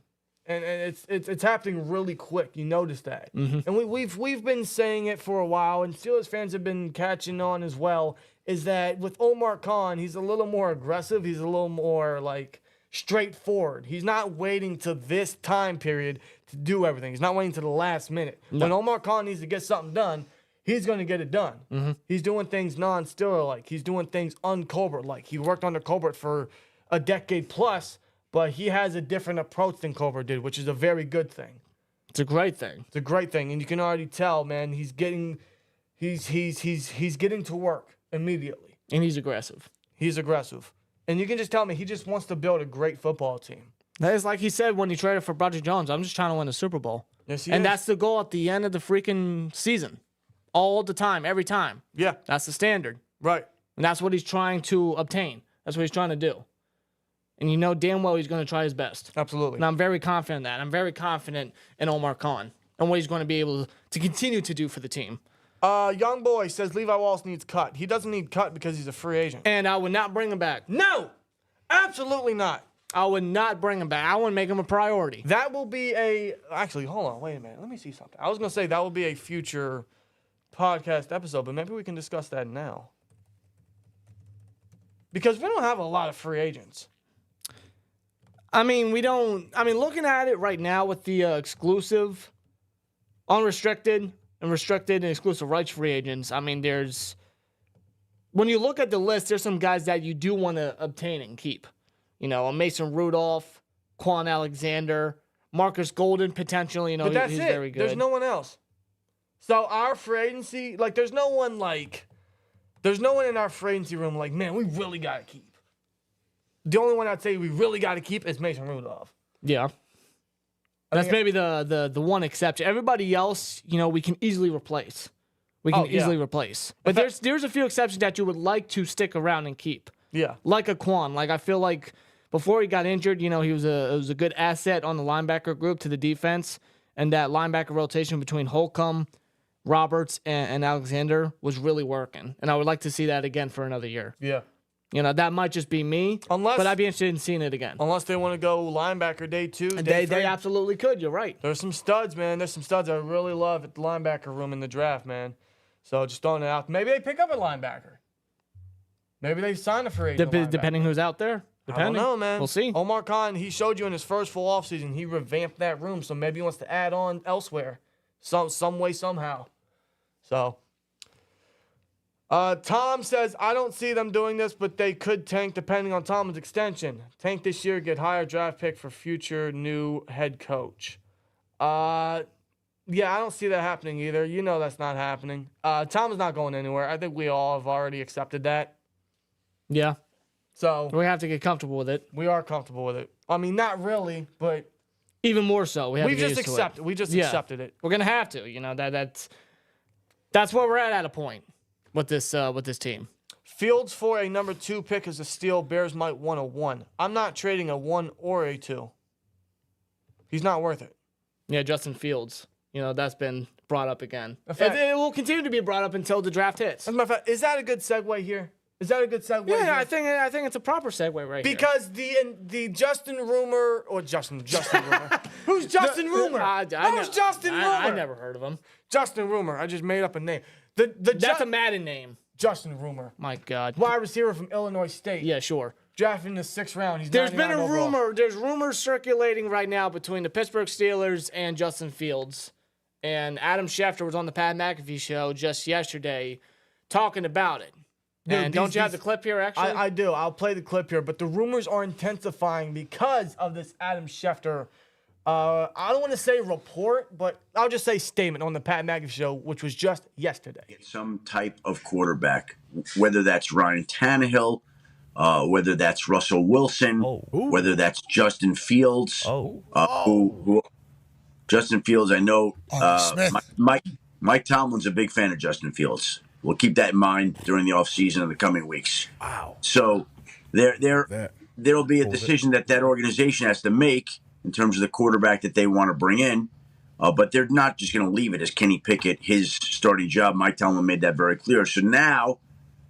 and it's happening really quick. You notice that, and we've been saying it for a while, and Steelers fans have been catching on as well. Is that with Omar Khan, he's a little more aggressive. He's a little more like straightforward. He's not waiting to this time period to do everything. He's not waiting to the last minute. No. When Omar Khan needs to get something done, he's going to get it done. Mm-hmm. He's doing things non-Steeler-like. He's doing things un-Colbert-like. He worked under Colbert for a decade plus, but he has a different approach than Colbert did, which is a very good thing. It's a great thing. It's a great thing, and you can already tell, man, he's getting to work immediately. And he's aggressive. He's aggressive. And you can just tell me he just wants to build a great football team. That is like he said when he traded for Broderick Jones. I'm just trying to win a Super Bowl. Yes, he and is. that's the goal at the end of the freaking season. All the time, every time. Yeah, That's the standard. right. And that's what he's trying to obtain. That's what he's trying to do. And damn well he's going to try his best. Absolutely. And I'm very confident in that. I'm very confident in Omar Khan and what he's going to be able to continue to do for the team. Young boy says Levi Wallace needs cut. He doesn't need cut because he's a free agent. And I would not bring him back. No, absolutely not. I would not bring him back. I wouldn't make him a priority. That will be actually, hold on, wait a minute. Let me see something. I was going to say that will be a future podcast episode, but maybe we can discuss that now. Because we don't have a lot of free agents. Looking at it right now with the exclusive, unrestricted, and restricted and exclusive rights free agents, when you look at the list, there's some guys that you do want to obtain and keep. A Mason Rudolph, Quan Alexander, Marcus Golden potentially. But that's he's it. very good. There's no one else. So our free agency, there's no one in our free agency room man, we really got to keep. The only one I'd say we really got to keep is Mason Rudolph. Yeah. That's maybe the one exception. Everybody else, we can easily replace. We can easily replace. But there's a few exceptions that you would like to stick around and keep. Yeah. Like a Quan. I feel like before he got injured, he was a good asset on the linebacker group to the defense. And that linebacker rotation between Holcomb, Roberts, and Alexander was really working. And I would like to see that again for another year. Yeah. That might just be me, but I'd be interested in seeing it again. Unless they want to go linebacker day 2, And day they 3. absolutely could. You're right. There's some studs, man. There's some studs I really love at the linebacker room in the draft, man. So just throwing it out. Maybe they pick up a linebacker. Maybe they sign a free agent linebacker. Depending who's out there. I don't know, man. We'll see. Omar Khan, he showed you in his first full offseason, he revamped that room, so maybe he wants to add on elsewhere, some way, somehow. So, Tom says, I don't see them doing this, but they could tank depending on Tomlin's extension. Tank this year, get higher draft pick for future new head coach. Yeah, I don't see that happening either. You know that's not happening. Tom is not going anywhere. I think we all have already accepted that. Yeah. So We have to get comfortable with it. we are comfortable with it. I mean, not really, but Even more so. We have we to get just used to accepted. it. We just Yeah. accepted it. We're gonna have to. You know that's where we're at a point with this team. Fields for a number 2 pick is a steal. Bears might want a 1. I'm not trading a 1 or a 2. He's not worth it. Yeah, Justin Fields. You know that's been brought up again. fact- It will continue to be brought up until the draft hits. As a matter of fact, is that a good segue here? Is that a good segue? Yeah, here? I think it's a proper segue right here. Because the Justin Rumor or Justin Rumor. Who's Justin Rumor? Who's Justin Rumor? I never heard of him. Justin Rumor. I just made up a name. That's a Madden name. Justin Rumor. My God. Wide receiver from Illinois State. Yeah, sure. Drafted in the 6th round. There's been a rumor. There's rumors circulating right now between the Pittsburgh Steelers and Justin Fields. And Adam Schefter was on the Pat McAfee show just yesterday talking about it. Dude, And don't you have the clip here, actually? I do. I'll play the clip here. But the rumors are intensifying because of this Adam Schefter, I don't want to say report, but I'll just say statement on the Pat McAfee show, which was just yesterday. Some type of quarterback, whether that's Ryan Tannehill, whether that's Russell Wilson, whether that's Justin Fields, who Justin Fields, I know Mike Tomlin's a big fan of Justin Fields. We'll keep that in mind during the offseason in the coming weeks. Wow. So there'll be a decision that organization has to make in terms of the quarterback that they want to bring in. But they're not just going to leave it as Kenny Pickett, his starting job. Mike Tomlin made that very clear. So now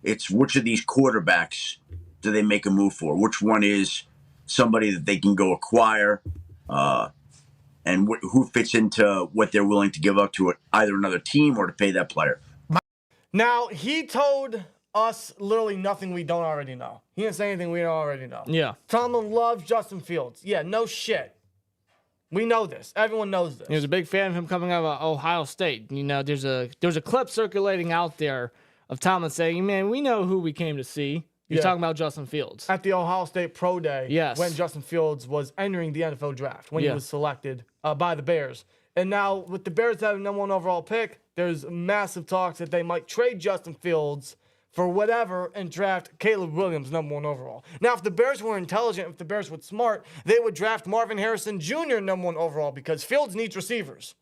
it's which of these quarterbacks do they make a move for? Which one is somebody that they can go acquire? And who fits into what they're willing to give up to either another team or to pay that player? Now, he told us literally nothing we don't already know. He didn't say anything we don't already know. Yeah. Tomlin loves Justin Fields. Yeah, no shit. We know this. Everyone knows this. He was a big fan of him coming out of Ohio State. You know, there's a clip circulating out there of Tomlin saying, man, we know who we came to see. He's talking about Justin Fields. At the Ohio State Pro Day, Yes. when Justin Fields was entering the NFL draft, when he was selected by the Bears. And now, with the Bears having number 1 overall pick, there's massive talks that they might trade Justin Fields for whatever and draft Caleb Williams number 1 overall. Now, if the Bears were intelligent, if the Bears were smart, they would draft Marvin Harrison Jr. number 1 overall because Fields needs receivers.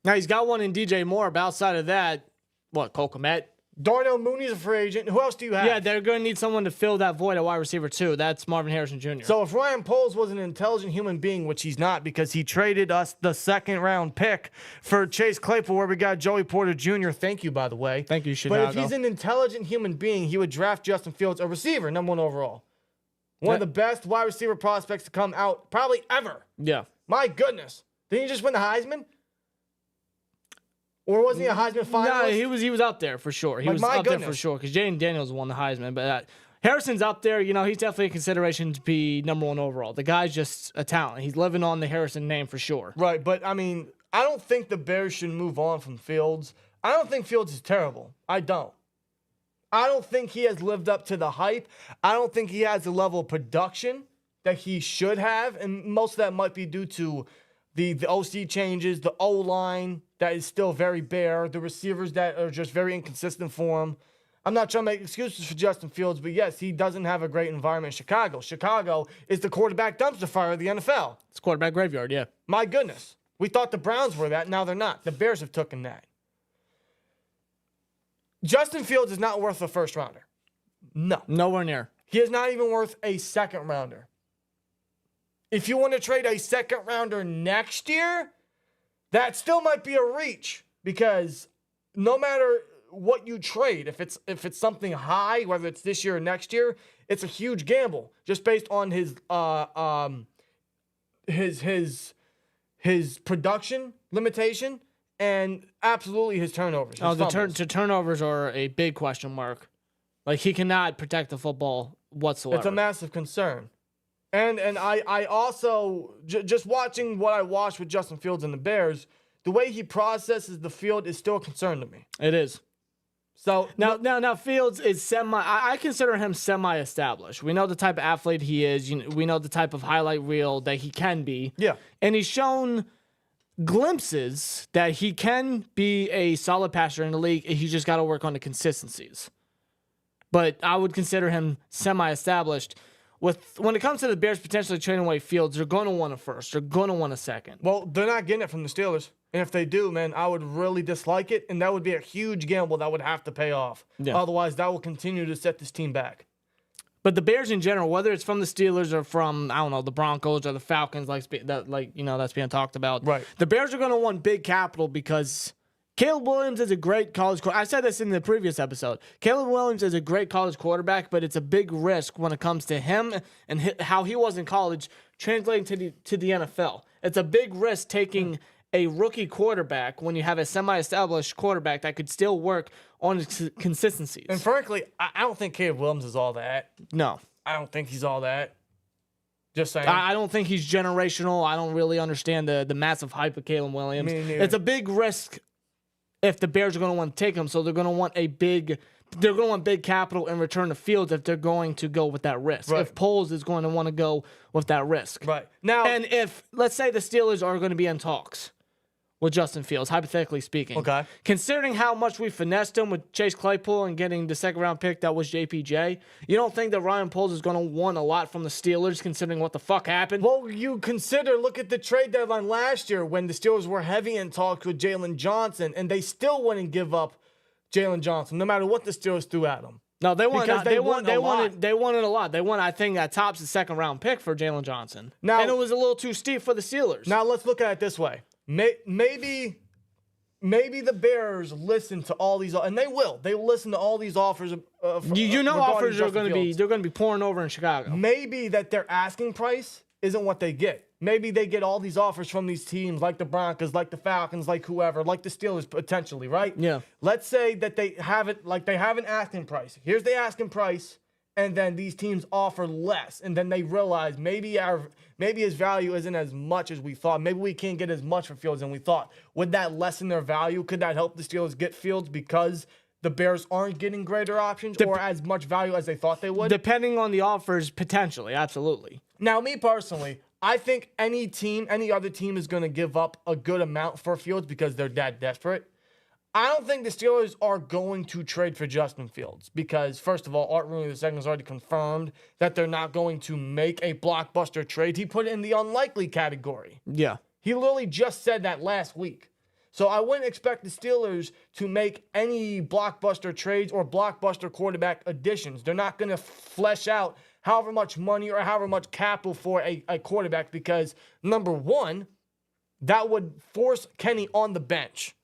Now, he's got one in DJ Moore, but outside of that, Cole Kmet? Darnell Mooney's a free agent. Who else do you have? Yeah, they're going to need someone to fill that void at wide receiver, too. That's Marvin Harrison Jr. So if Ryan Poles was an intelligent human being, which he's not because he traded us the 2nd-round pick for Chase Claypool where we got Joey Porter Jr. Thank you, by the way. Thank you, Chicago. But if he's an intelligent human being, he would draft Justin Fields, a receiver, number 1 overall. One of the best wide receiver prospects to come out probably ever. Yeah. My goodness. Didn't he just win the Heisman? Or wasn't he a Heisman finalist? No, he was up there for sure. He was up there for sure because Jaden Daniels won the Heisman. But Harrison's up there. You know, he's definitely a consideration to be number 1 overall. The guy's just a talent. He's living on the Harrison name for sure. Right, but I mean, I don't think the Bears should move on from Fields. I don't think Fields is terrible. I don't. I don't think he has lived up to the hype. I don't think he has the level of production that he should have, and most of that might be due to the OC changes, the O-line that is still very bare, the receivers that are just very inconsistent for him. I'm not trying to make excuses for Justin Fields, but yes, he doesn't have a great environment in Chicago. Chicago is the quarterback dumpster fire of the NFL. It's quarterback graveyard, yeah. My goodness. We thought the Browns were that. Now they're not. The Bears have taken that. Justin Fields is not worth a first rounder. No. Nowhere near. He is not even worth a second rounder. If you want to trade a second rounder next year, that still might be a reach because no matter what you trade, if it's something high, whether it's this year or next year, it's a huge gamble just based on his production limitation and absolutely his turnovers. The turnovers are a big question mark. Like, he cannot protect the football whatsoever. It's a massive concern. And I also, just watching what I watched with Justin Fields and the Bears, the way he processes the field is still a concern to me. It is. So now Fields is I consider him semi-established. We know the type of athlete he is. We know the type of highlight reel that he can be. Yeah. And he's shown glimpses that he can be a solid passer in the league. He just got to work on the consistencies. But I would consider him semi-established. When it comes to the Bears potentially trading away Fields, they're going to want a first. They're going to want a second. Well, they're not getting it from the Steelers. And if they do, man, I would really dislike it. And that would be a huge gamble that would have to pay off. Yeah. Otherwise, that will continue to set this team back. But the Bears in general, whether it's from the Steelers or from, I don't know, the Broncos or the Falcons, that's being talked about. Right. The Bears are going to want big capital because Caleb Williams is a great college quarterback. I said this in the previous episode. Caleb Williams is a great college quarterback, but it's a big risk when it comes to him and how he was in college translating to the NFL. It's a big risk taking a rookie quarterback when you have a semi-established quarterback that could still work on his consistencies. And frankly, I don't think Caleb Williams is all that. No. I don't think he's all that. Just saying. I don't think he's generational. I don't really understand the massive hype of Caleb Williams. Me neither. It's a big risk if the Bears are going to want to take him, so they're going to want big capital in return to Fields if they're going to go with that risk. Right. If Poles is going to want to go with that risk. Right. Now, And if, let's say the Steelers are going to be in talks with Justin Fields, hypothetically speaking. Okay. Considering how much we finessed him with Chase Claypool and getting the second-round pick that was JPJ, you don't think that Ryan Poles is going to want a lot from the Steelers considering what the fuck happened? well, look at the trade deadline last year when the Steelers were heavy in talks with Jalen Johnson, and they still wouldn't give up Jalen Johnson, no matter what the Steelers threw at him. No, they wanted Because they wanted a lot. They wanted, I think, that tops the second-round pick for Jalen Johnson. Now- And it was a little too steep for the Steelers. Now, let's look at it this way. Maybe the Bears listen to all these, and they will. They will listen to all these offers. Offers are going to be, they're going to be pouring over in Chicago. Maybe that their asking price isn't what they get. Maybe they get all these offers from these teams like the Broncos, like the Falcons, like whoever, like the Steelers potentially, right? Yeah. Let's say that they have an asking price. Here's the asking price, and then these teams offer less, and then they realize maybe his value isn't as much as we thought. Maybe we can't get as much for Fields than we thought. Would that lessen their value? Could that help the Steelers get Fields because the Bears aren't getting greater options or as much value as they thought they would? Depending on the offers, potentially, absolutely. Now, me personally, I think any other team is going to give up a good amount for Fields because they're that desperate. I don't think the Steelers are going to trade for Justin Fields because, first of all, Art Rooney II has already confirmed that they're not going to make a blockbuster trade. He put it in the unlikely category. Yeah. He literally just said that last week. So I wouldn't expect the Steelers to make any blockbuster trades or blockbuster quarterback additions. They're not going to flesh out however much money or however much capital for a quarterback because, number one, that would force Kenny on the bench.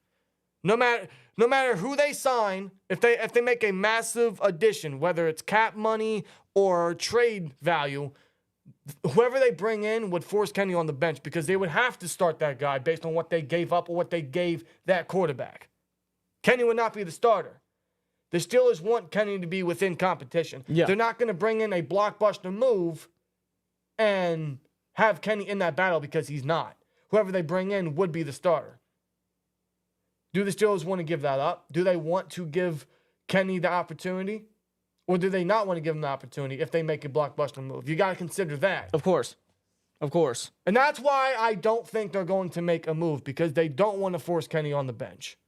No matter who they sign, if they make a massive addition, whether it's cap money or trade value, whoever they bring in would force Kenny on the bench because they would have to start that guy based on what they gave up or what they gave that quarterback. Kenny would not be the starter. The Steelers want Kenny to be within competition. Yeah. They're not going to bring in a blockbuster move and have Kenny in that battle because he's not. Whoever they bring in would be the starter. Do the Steelers want to give that up? Do they want to give Kenny the opportunity? Or do they not want to give him the opportunity if they make a blockbuster move? You got to consider that. Of course. And that's why I don't think they're going to make a move because they don't want to force Kenny on the bench.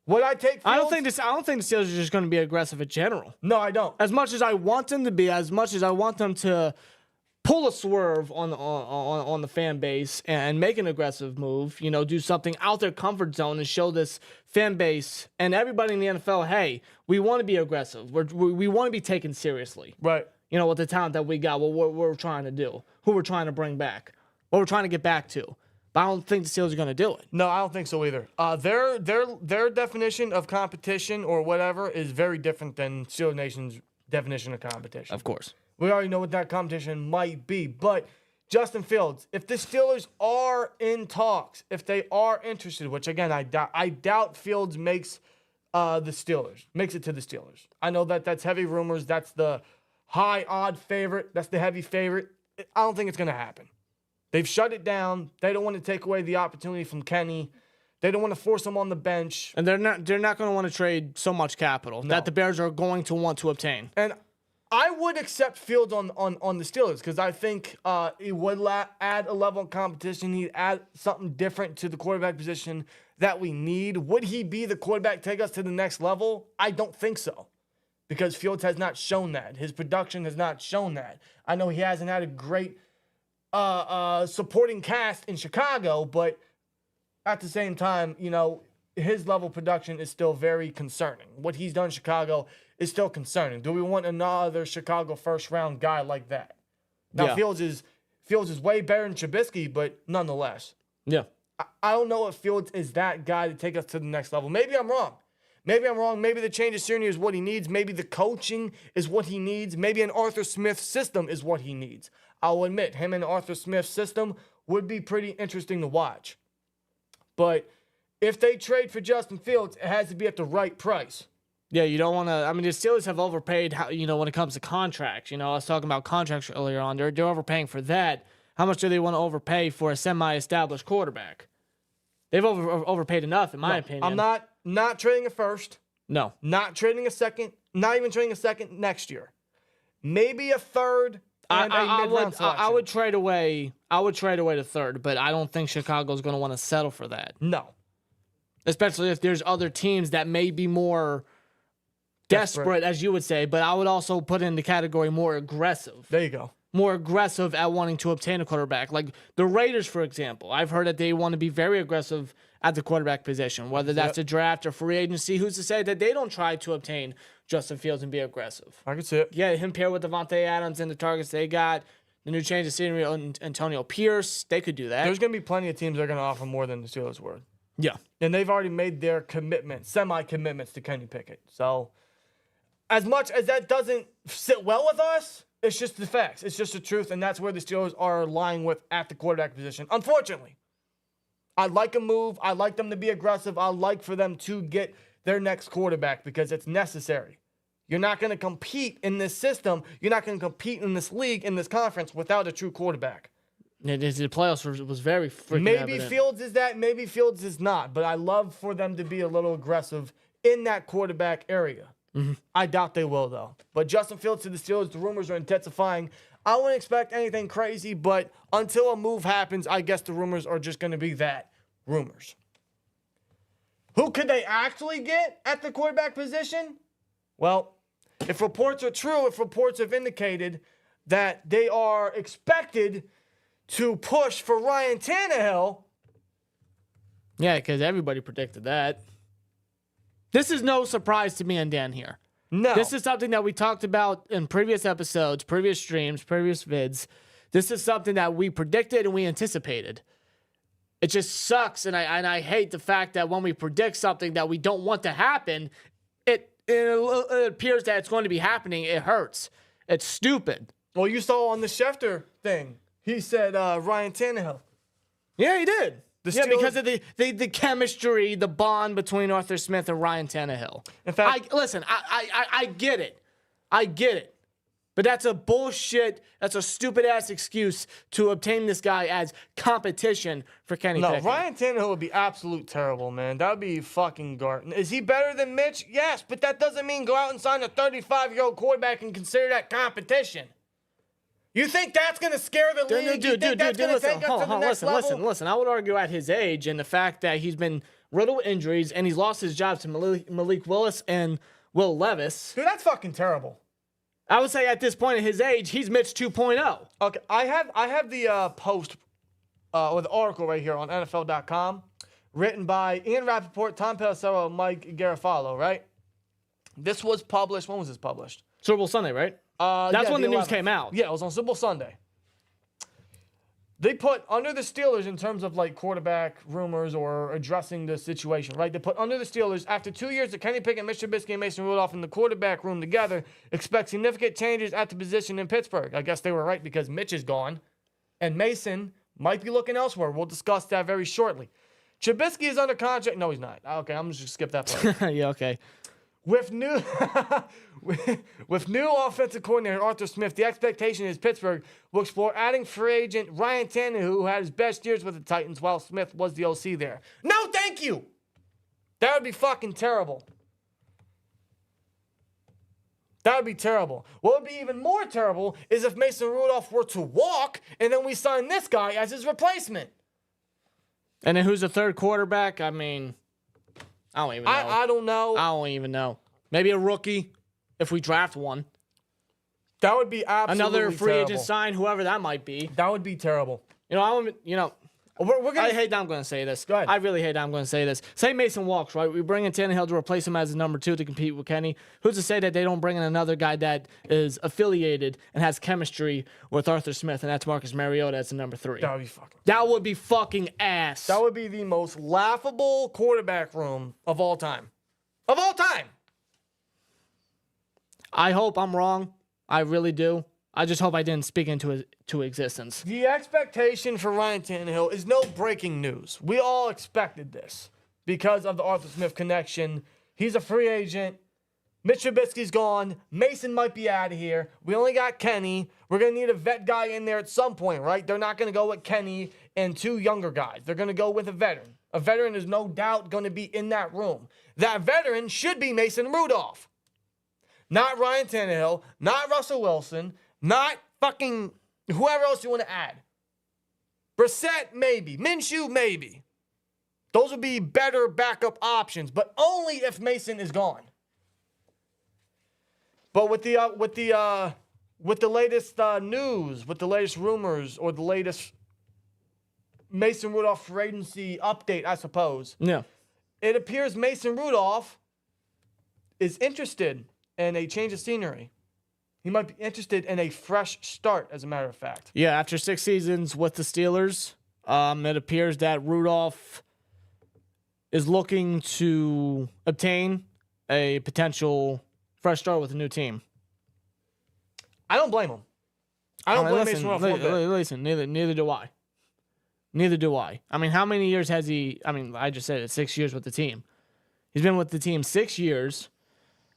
Would I take Fields? I don't think the Steelers are just going to be aggressive in general. No, I don't. As much as I want them to be, as much as I want them to pull a swerve on the fan base and make an aggressive move, do something out their comfort zone and show this fan base and everybody in the NFL, hey, we want to be aggressive. We want to be taken seriously. Right. With the talent that we got, what we're trying to do, who we're trying to bring back, what we're trying to get back to. But I don't think the Steelers are going to do it. No, I don't think so either. Their definition of competition or whatever is very different than Steelers Nation's definition of competition. Of course. We already know what that competition might be. But Justin Fields, if the Steelers are in talks, if they are interested, which again I doubt Fields makes it to the Steelers. I know that's heavy rumors. That's the high odd favorite. That's the heavy favorite. I don't think it's going to happen. They've shut it down. They don't want to take away the opportunity from Kenny. They don't want to force him on the bench. And they're not going to want to trade so much capital that the Bears are going to want to obtain. And I would accept Fields on the Steelers because I think it would add a level of competition. He'd add something different to the quarterback position that we need. Would he be the quarterback take us to the next level? I don't think so because Fields has not shown that. His production has not shown that. I know he hasn't had a great supporting cast in Chicago, but at the same time, you know, his level of production is still very concerning. What he's done in Chicago is still concerning. Do we want another Chicago first-round guy like that? Now, Fields is way better than Trubisky, but nonetheless. Yeah. I don't know if Fields is that guy to take us to the next level. Maybe I'm wrong. Maybe the change of scenery is what he needs. Maybe the coaching is what he needs. Maybe an Arthur Smith system is what he needs. I'll admit, him and Arthur Smith's system would be pretty interesting to watch. But if they trade for Justin Fields, it has to be at the right price. Yeah, you don't want to. I mean, the Steelers have overpaid. When it comes to contracts. I was talking about contracts earlier on. They're overpaying for that. How much do they want to overpay for a semi-established quarterback? They've overpaid enough, in my opinion. I'm not trading a first. No, not trading a second. Not even trading a second next year. Maybe a third. And a mid-round selection. I would trade away. The third, but I don't think Chicago's going to want to settle for that. No. Especially if there's other teams that may be more desperate, as you would say, but I would also put in the category more aggressive. There you go. More aggressive at wanting to obtain a quarterback. Like the Raiders, for example. I've heard that they want to be very aggressive at the quarterback position, whether that's a draft or free agency. Who's to say that they don't try to obtain Justin Fields and be aggressive? I can see it. Yeah, him paired with Devontae Adams and the targets they got. The new change of scenery on Antonio Pierce. They could do that. There's going to be plenty of teams that are going to offer more than the Steelers were. Yeah. And they've already made their semi-commitments to Kenny Pickett. So as much as that doesn't sit well with us, it's just the facts. It's just the truth, and that's where the Steelers are lying with at the quarterback position. Unfortunately, I like a move. I like them to be aggressive. I like for them to get their next quarterback because it's necessary. You're not going to compete in this system. You're not going to compete in this league, in this conference, without a true quarterback. The playoffs was very freaking Maybe evident. Fields is that. Maybe Fields is not. But I love for them to be a little aggressive in that quarterback area. Mm-hmm. I doubt they will, though. But Justin Fields to the Steelers, the rumors are intensifying. I wouldn't expect anything crazy, but until a move happens, I guess the rumors are just going to be that, rumors. Who could they actually get at the quarterback position? Well, if reports are true, if reports have indicated that they are expected to push for Ryan Tannehill. Yeah, because everybody predicted that. This is no surprise to me and Dan here. No. This is something that we talked about in previous episodes, previous streams, previous vids. This is something that we predicted and we anticipated. It just sucks, and I hate the fact that when we predict something that we don't want to happen, it appears that it's going to be happening. It hurts. It's stupid. Well, you saw on the Schefter thing, he said Ryan Tannehill. Yeah, he did. Yeah, because of the chemistry, the bond between Arthur Smith and Ryan Tannehill. In fact, I get it. I get it. But that's a bullshit, that's a stupid-ass excuse to obtain this guy as competition for Kenny Pickett. No, Ryan Tannehill would be absolute terrible, man. That would be fucking garbage. Is he better than Mitch? Yes, but that doesn't mean go out and sign a 35-year-old quarterback and consider that competition. You think that's going to scare the league? Listen. I would argue at his age and the fact that he's been riddled with injuries and he's lost his job to Malik Willis and Will Levis. Dude, that's fucking terrible. I would say at this point in his age, he's Mitch 2.0. Okay, I have the post or the article right here on NFL.com, written by Ian Rappaport, Tom Pelissero, and Mike Garofalo, right? This was published. When was this published? Super Bowl Sunday, right? That's when the news came out. Yeah, it was on Super Bowl Sunday. They put under the Steelers in terms of like quarterback rumors or addressing the situation, right? They put under the Steelers, after 2 years of Kenny Pickett, Mitch Trubisky, and Mason Rudolph in the quarterback room together, expect significant changes at the position in Pittsburgh. I guess they were right because Mitch is gone, and Mason might be looking elsewhere. We'll discuss that very shortly. Trubisky is under contract. No, he's not. Okay, I'm just going to skip that part. Yeah, okay. With new with new offensive coordinator Arthur Smith, the expectation is Pittsburgh will explore adding free agent Ryan Tannehill, who had his best years with the Titans while Smith was the OC there. No, thank you. That would be fucking terrible. That would be terrible. What would be even more terrible is if Mason Rudolph were to walk and then we sign this guy as his replacement. And then who's the third quarterback? I mean, I don't even know. I don't know. I don't even know. Maybe a rookie if we draft one. That would be absolutely Another free terrible. agent sign, whoever that might be. That would be terrible. We're gonna. I hate that I'm going to say this. Go ahead. I really hate that I'm going to say this. Say Mason walks, right? We bring in Tannehill to replace him as a number 2 to compete with Kenny. Who's to say that they don't bring in another guy that is affiliated and has chemistry with Arthur Smith, and that's Marcus Mariota as the number 3? That would be fucking. That would be fucking ass. That would be the most laughable quarterback room of all time. Of all time. I hope I'm wrong. I really do. I just hope I didn't speak into existence. The expectation for Ryan Tannehill is no breaking news. We all expected this because of the Arthur Smith connection. He's a free agent. Mitch Trubisky's gone. Mason might be out of here. We only got Kenny. We're going to need a vet guy in there at some point, right? They're not going to go with Kenny and 2 younger guys. They're going to go with a veteran. A veteran is no doubt going to be in that room. That veteran should be Mason Rudolph. Not Ryan Tannehill. Not Russell Wilson. Not fucking whoever else you want to add. Brissett, maybe. Minshew, maybe. Those would be better backup options, but only if Mason is gone. But with the latest news, with the latest rumors, or the latest Mason Rudolph free agency update, I suppose. Yeah. It appears Mason Rudolph is interested in a change of scenery. He might be interested in a fresh start, as a matter of fact. Yeah, after 6 seasons with the Steelers, it appears that Rudolph is looking to obtain a potential fresh start with a new team. I don't blame him. I don't blame Mason Rudolph one bit. Listen, neither do I. Neither do I. I mean, how many years has he? I mean, I just said it, 6 years with the team. He's been with the team 6 years.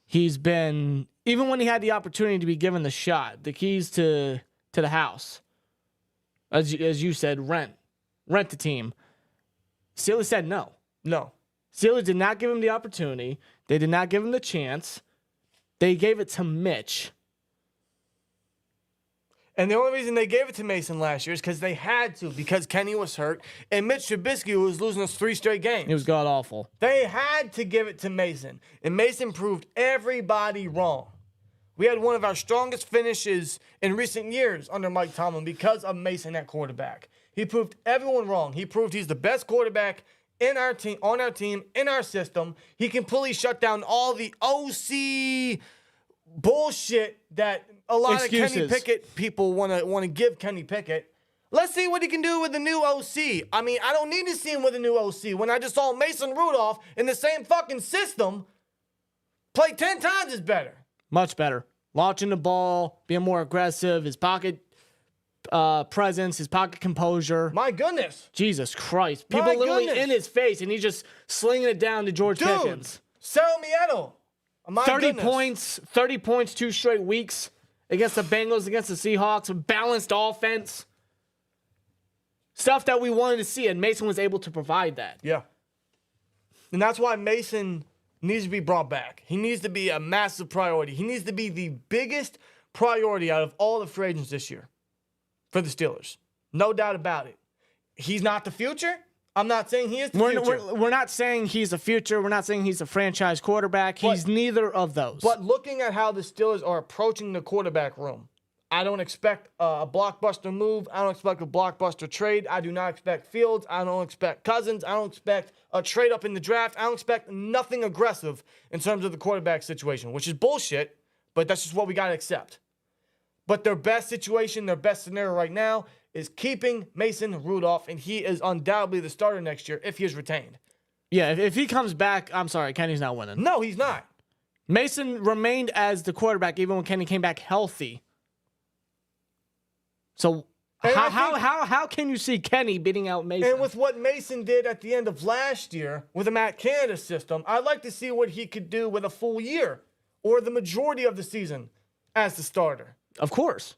He's been, even when he had the opportunity to be given the shot, the keys to the house, as you said, rent the team. Steelers said no. No. Steelers did not give him the opportunity. They did not give him the chance. They gave it to Mitch. And the only reason they gave it to Mason last year is because they had to, because Kenny was hurt, and Mitch Trubisky was losing us 3 straight games. It was god-awful. They had to give it to Mason, and Mason proved everybody wrong. We had one of our strongest finishes in recent years under Mike Tomlin because of Mason at quarterback. He proved everyone wrong. He proved he's the best quarterback in our team, on our team, in our system. He completely shut down all the OC bullshit that a lot Excuses. of Kenny Pickett people want to give Kenny Pickett. Let's see what he can do with the new OC. I mean, I don't need to see him with a new OC when I just saw Mason Rudolph in the same fucking system play 10 times as better. Much better. Launching the ball, being more aggressive, his pocket presence, his pocket composure. My goodness. Jesus Christ. My People literally goodness. in his face, and he's just slinging it down to George Dude, Pickens. Sell Mieto. My 30 goodness. points 2 straight weeks against the Bengals, against the Seahawks, a balanced offense. Stuff that we wanted to see, and Mason was able to provide that. Yeah. And that's why Mason needs to be brought back. He needs to be a massive priority. He needs to be the biggest priority out of all the free agents this year for the Steelers. No doubt about it. He's not the future. I'm not saying he is the future. We're not saying he's a future. We're not saying he's a franchise quarterback. He's neither of those. But looking at how the Steelers are approaching the quarterback room, I don't expect a blockbuster move. I don't expect a blockbuster trade. I do not expect Fields. I don't expect Cousins. I don't expect a trade up in the draft. I don't expect nothing aggressive in terms of the quarterback situation, which is bullshit, but that's just what we got to accept. But their best situation, their best scenario right now is keeping Mason Rudolph, and he is undoubtedly the starter next year if he is retained. Yeah, if he comes back, I'm sorry, Kenny's not winning. No, he's not. Mason remained as the quarterback even when Kenny came back healthy. So How can you see Kenny beating out Mason? And with what Mason did at the end of last year with the Matt Canada system, I'd like to see what he could do with a full year or the majority of the season as the starter. Of course.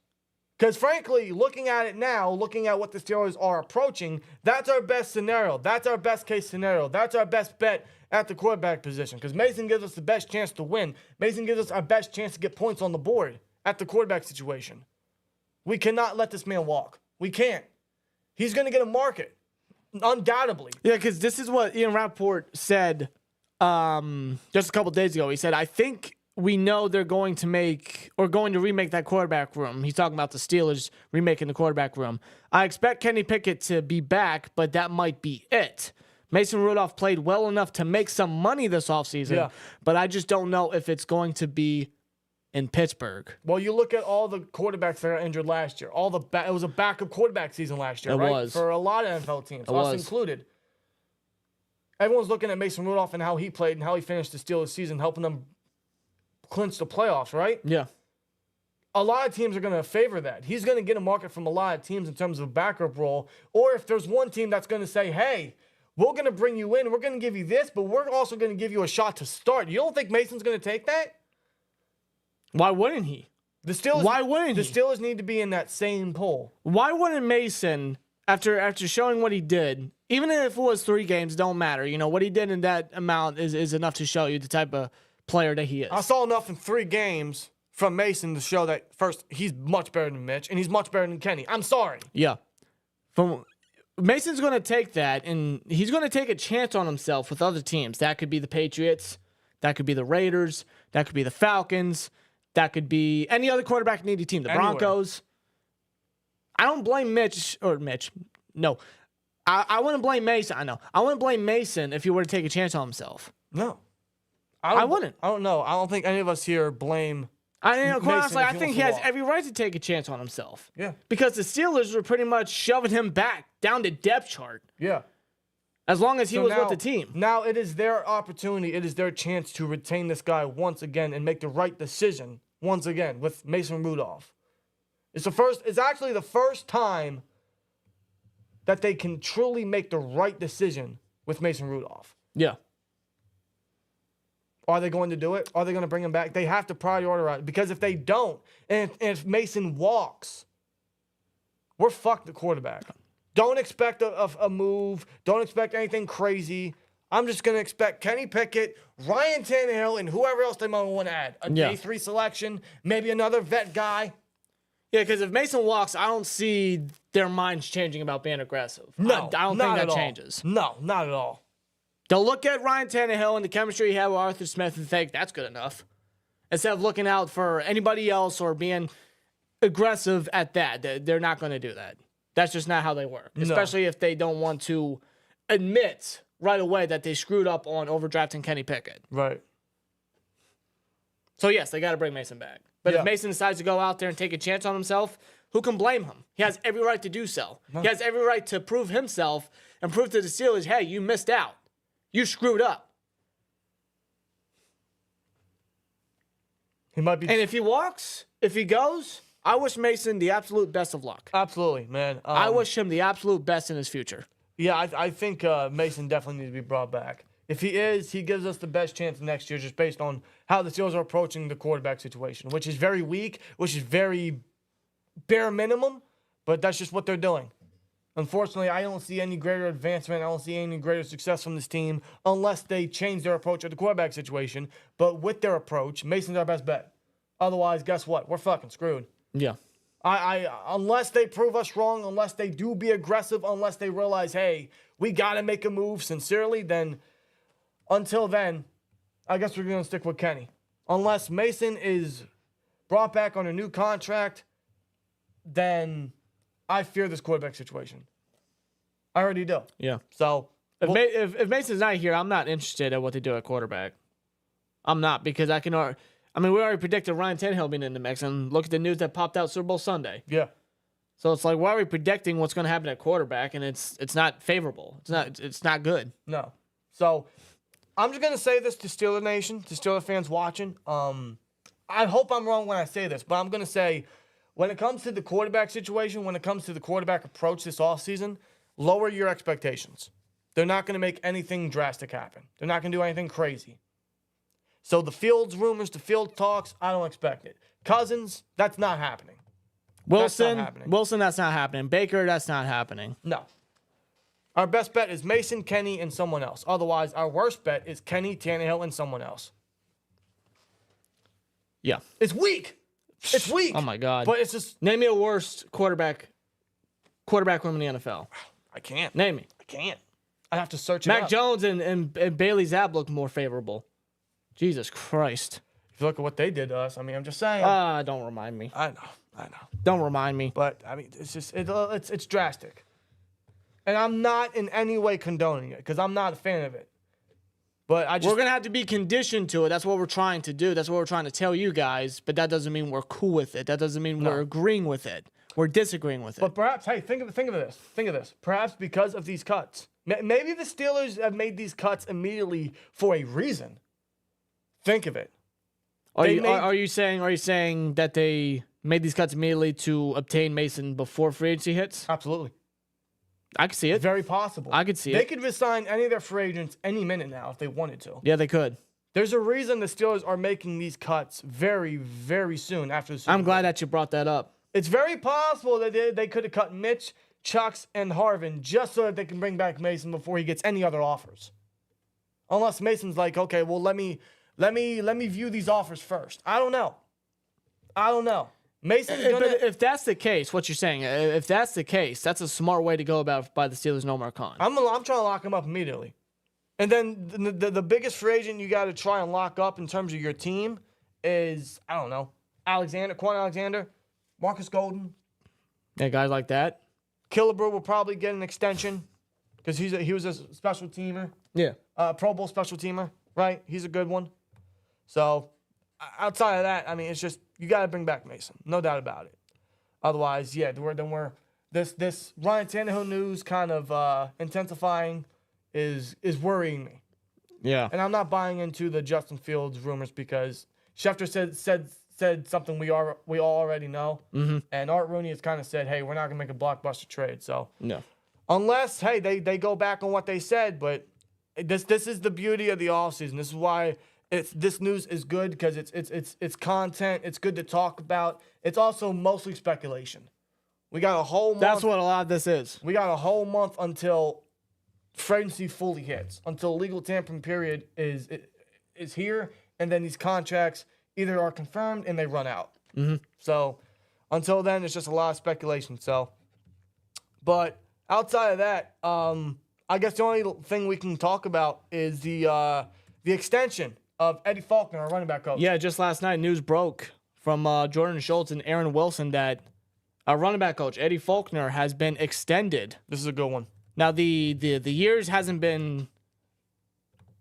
Because frankly, looking at it now, looking at what the Steelers are approaching, that's our best scenario. That's our best case scenario. That's our best bet at the quarterback position. Because Mason gives us the best chance to win. Mason gives us our best chance to get points on the board at the quarterback situation. We cannot let this man walk. We can't. He's going to get a market, undoubtedly. Yeah, because this is what Ian Rappaport said just a couple days ago. He said, I think we know they're going to remake that quarterback room. He's talking about the Steelers remaking the quarterback room. I expect Kenny Pickett to be back, but that might be it. Mason Rudolph played well enough to make some money this offseason, but I just don't know if it's going to be in Pittsburgh. Well, you look at all the quarterbacks that got injured last year. It was a backup quarterback season last year, It right? was. For a lot of NFL teams, us included. Everyone's looking at Mason Rudolph and how he played and how he finished the Steelers season, helping them clinch the playoffs, right? Yeah. A lot of teams are going to favor that. He's going to get a market from a lot of teams in terms of backup role. Or if there's one team that's going to say, hey, we're going to bring you in, we're going to give you this, but we're also going to give you a shot to start. You don't think Mason's going to take that? Why wouldn't he? Why wouldn't the he? Steelers need to be in that same poll. Why wouldn't Mason, after showing what he did, even if it was 3 games, don't matter. You know, what he did in that amount is enough to show you the type of player that he is. I saw enough in 3 games from Mason to show that, first, he's much better than Mitch, and he's much better than Kenny. I'm sorry. Yeah. Mason's going to take that, and he's going to take a chance on himself with other teams. That could be the Patriots. That could be the Raiders. That could be the Falcons. That could be any other quarterback needy team. The Broncos. I don't blame Mitch. No. I wouldn't blame Mason. I know. I wouldn't blame Mason if he were to take a chance on himself. No. I wouldn't. I don't know. I don't think any of us here blame quite Mason honestly, if I he think wants he to has walk. every right to take a chance on himself. Yeah. Because the Steelers were pretty much shoving him back down the depth chart Yeah. as long as he was with the team. Now it is their opportunity. It is their chance to retain this guy once again and make the right decision once again with Mason Rudolph. It's actually the first time that they can truly make the right decision with Mason Rudolph. Yeah. Are they going to do it? Are they going to bring him back? They have to prioritize, because if they don't, and if Mason walks, we're fucked at quarterback. Don't expect a move. Don't expect anything crazy. I'm just going to expect Kenny Pickett, Ryan Tannehill, and whoever else they might want to add. A day 3 selection, maybe another vet guy. Yeah, because if Mason walks, I don't see their minds changing about being aggressive. No, I don't think that changes. No, not at all. They'll look at Ryan Tannehill and the chemistry he had with Arthur Smith and think that's good enough, instead of looking out for anybody else or being aggressive at that. They're not going to do that. That's just not how they work, especially if they don't want to admit right away that they screwed up on overdrafting Kenny Pickett. Right. So, yes, they got to bring Mason back. But if Mason decides to go out there and take a chance on himself, who can blame him? He has every right to do so. He has every right to prove himself and prove to the Steelers, hey, you missed out. You screwed up. He might be. And if he walks, if he goes, I wish Mason the absolute best of luck. Absolutely, man. I wish him the absolute best in his future. Yeah, I think Mason definitely needs to be brought back. If he is, he gives us the best chance next year just based on how the Steelers are approaching the quarterback situation, which is very weak, which is very bare minimum, but that's just what they're doing. Unfortunately, I don't see any greater advancement. I don't see any greater success from this team unless they change their approach at the quarterback situation. But with their approach, Mason's our best bet. Otherwise, guess what? We're fucking screwed. Yeah. Unless they prove us wrong, unless they do be aggressive, unless they realize, hey, we got to make a move sincerely, then until then, I guess we're going to stick with Kenny. Unless Mason is brought back on a new contract, then I fear this quarterback situation. I already do. Yeah. So if Mason's not here, I'm not interested in what they do at quarterback. I'm not, because we already predicted Ryan Tannehill being in the mix, and look at the news that popped out Super Bowl Sunday. yeah. So it's like, why are we predicting what's going to happen at quarterback, and it's not favorable. It's not good. No. So I'm just going to say this to Steeler Nation, to Steeler fans watching. I hope I'm wrong when I say this, but I'm going to say when it comes to the quarterback situation, when it comes to the quarterback approach this offseason, lower your expectations. They're not going to make anything drastic happen. They're not going to do anything crazy. So the Fields rumors, the field talks, I don't expect it. Cousins, that's not happening. Wilson, that's not happening. Baker, that's not happening. No. Our best bet is Mason, Kenny, and someone else. Otherwise, our worst bet is Kenny, Tannehill, and someone else. Yeah. It's weak. It's weak. Oh, my God. But it's just... Name me a worst quarterback room in the NFL. I can't. Name me. I can't. I have to search it up. Mac Jones and Bailey Zapp look more favorable. Jesus Christ. If you look at what they did to us, I mean, I'm just saying. Don't remind me. I know. Don't remind me. But, I mean, it's just... It's drastic. And I'm not in any way condoning it because I'm not a fan of it. But we're going to have to be conditioned to it. That's what we're trying to do. That's what we're trying to tell you guys. But that doesn't mean we're cool with it. That doesn't mean we're agreeing with it. We're disagreeing with it. But perhaps, hey, think of this. Think of this. Perhaps because of these cuts. Maybe the Steelers have made these cuts immediately for a reason. Think of it. Are you saying that they made these cuts immediately to obtain Mason before free agency hits? Absolutely. I could see it. Very possible. I could see it. They could resign any of their free agents any minute now if they wanted to. Yeah, they could. There's a reason the Steelers are making these cuts very, very soon after the Super Bowl. I'm glad that you brought that up. It's very possible that they could have cut Mitch, Chuks, and Harvin just so that they can bring back Mason before he gets any other offers. Unless Mason's like, okay, well let me view these offers first. I don't know. Mason's gonna. But if that's the case, what you're saying, if that's the case, that's a smart way to go about by the Steelers. No more Khan. I'm trying to lock him up immediately, and then the biggest free agent you got to try and lock up in terms of your team is Quan Alexander, Marcus Golden. Yeah, guys like that. Killebrew will probably get an extension because he was a special teamer. Yeah. Pro Bowl special teamer, right? He's a good one. So outside of that, I mean, it's just you got to bring back Mason, no doubt about it. Otherwise, yeah, this Ryan Tannehill news kind of intensifying is worrying me. Yeah. And I'm not buying into the Justin Fields rumors because Schefter said something we all already know, and Art Rooney has kind of said, hey, we're not gonna make a blockbuster trade. So no, unless they go back on what they said, but this is the beauty of the offseason. This is why this news is good because it's content. It's good to talk about. It's also mostly speculation. We got a whole month. That's what a lot of this is. We got a whole month until free agency fully hits, until legal tampering period is here, and then these contracts either are confirmed and they run out. So until then, it's just a lot of speculation. So, but outside of that, I guess the only thing we can talk about is the extension of Eddie Faulkner, our running back coach. Yeah, just last night, news broke from Jordan Schultz and Aaron Wilson that our running back coach, Eddie Faulkner, has been extended. This is a good one. Now, the years hasn't been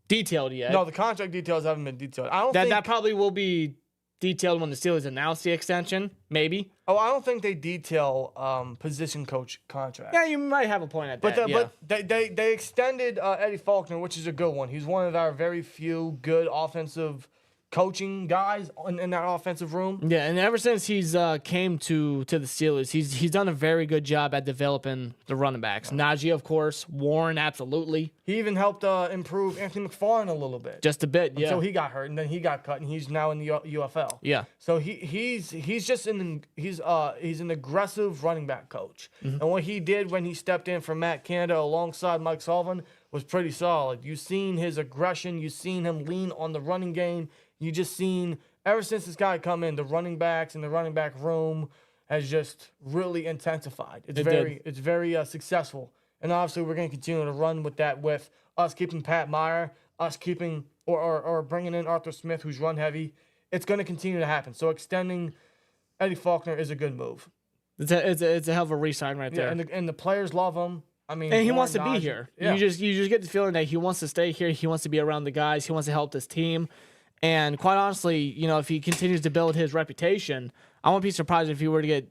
detailed yet. No, the contract details haven't been detailed. I don't think that probably will be detailed when the Steelers announce the extension, maybe. Oh, I don't think they detail position coach contracts. Yeah, you might have a point at that. But they extended Eddie Faulkner, which is a good one. He's one of our very few good offensive coaching guys in that offensive room. Yeah, and ever since he's came to the Steelers, he's done a very good job at developing the running backs. Najee, of course. Warren, absolutely. He even helped improve Anthony McFarland a little bit. Just a bit, yeah. So he got hurt, and then he got cut, and he's now in the UFL. Yeah. So he's an aggressive running back coach, and what he did when he stepped in for Matt Canada alongside Mike Sullivan was pretty solid. You've seen his aggression. You've seen him lean on the running game. You just seen, ever since this guy come in, the running backs and the running back room has just really intensified. It's very successful. And obviously we're going to continue to run with that with us keeping Pat Meyer, us keeping or bringing in Arthur Smith, who's run heavy. It's going to continue to happen. So extending Eddie Faulkner is a good move. It's a hell of a re-sign right there. And the players love him. I mean, and he wants to be here. Yeah. You just get the feeling that he wants to stay here. He wants to be around the guys. He wants to help this team. And quite honestly, you know, if he continues to build his reputation, I won't be surprised if he were to get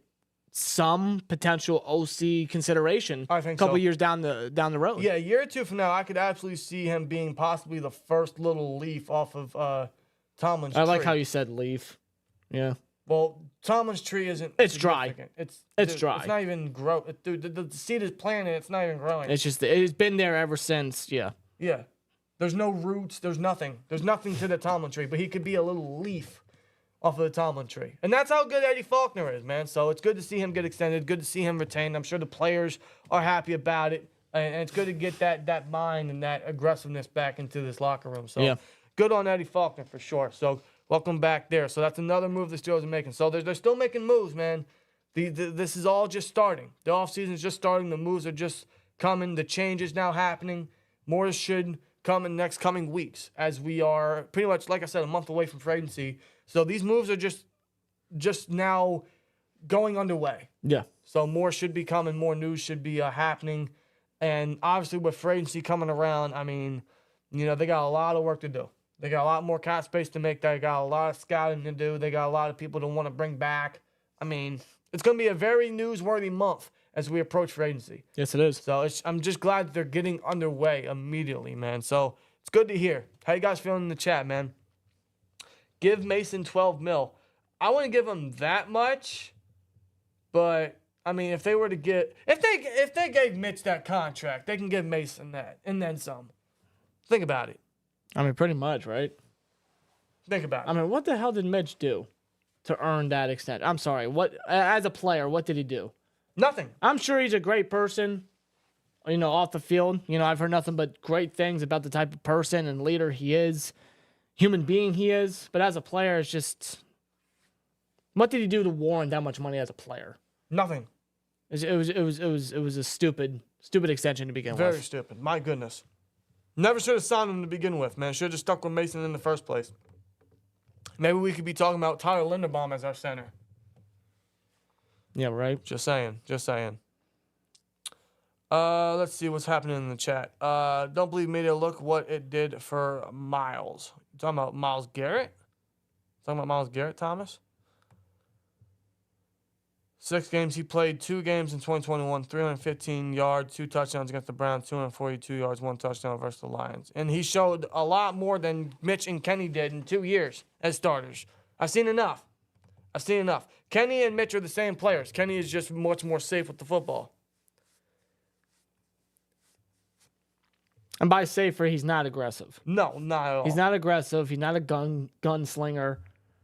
some potential OC consideration I think a couple so. years down the road. Yeah, a year or two from now, I could absolutely see him being possibly the first little leaf off of Tomlin's I like tree. how you said leaf. Yeah. Well, Tomlin's tree isn't. It's dry. significant. It's dude, dry. It's not even grow. Dude, the seed is planted. It's not even growing. It's been there ever since. Yeah. Yeah. There's no roots. There's nothing. There's nothing to the Tomlin tree. But he could be a little leaf off of the Tomlin tree. And that's how good Eddie Faulkner is, man. So it's good to see him get extended. Good to see him retained. I'm sure the players are happy about it. And it's good to get that mind and that aggressiveness back into this locker room. So Yeah. good on Eddie Faulkner for sure. So welcome back there. So that's another move the Steelers are making. So they're still making moves, man. This is all just starting. The offseason is just starting. The moves are just coming. The change is now happening. More should come in next coming weeks as we are pretty much, like I said, a month away from free agency. So these moves are just now going underway. Yeah. So more should be coming. More news should be happening. And obviously with free agency coming around, I mean, they got a lot of work to do. They got a lot more cap space to make. They got a lot of scouting to do. They got a lot of people to want to bring back. I mean, it's going to be a very newsworthy month as we approach free agency. Yes, it is. So I'm just glad that they're getting underway immediately, man. So it's good to hear. How you guys feeling in the chat, man? Give Mason $12 million. I wouldn't give him that much, but I mean, if they were to get, if they gave Mitch that contract, they can give Mason that and then some. Think about it. I mean, pretty much, right? Think about it. I mean, what the hell did Mitch do to earn that extent? I'm sorry. What, as a player, what did he do? Nothing. I'm sure he's a great person, off the field. I've heard nothing but great things about the type of person and leader he is, human being he is. But as a player, it's just, what did he do to warrant that much money as a player? Nothing. It was a stupid extension to begin with. Very stupid. My goodness. Never should have signed him to begin with, man. Should have just stuck with Mason in the first place. Maybe we could be talking about Tyler Linderbaum as our center. Yeah, right. Just saying. Let's see what's happening in the chat. Don't believe media. Look what it did for Miles. You talking about Myles Garrett? Talking about Myles Garrett, Thomas? 6 games. He played 2 games in 2021, 315 yards, 2 touchdowns against the Browns, 242 yards, 1 touchdown versus the Lions. And he showed a lot more than Mitch and Kenny did in 2 years as starters. I've seen enough. Kenny and Mitch are the same players. Kenny is just much more safe with the football. And by safer, he's not aggressive. No, not at all. He's not aggressive. He's not a gunslinger.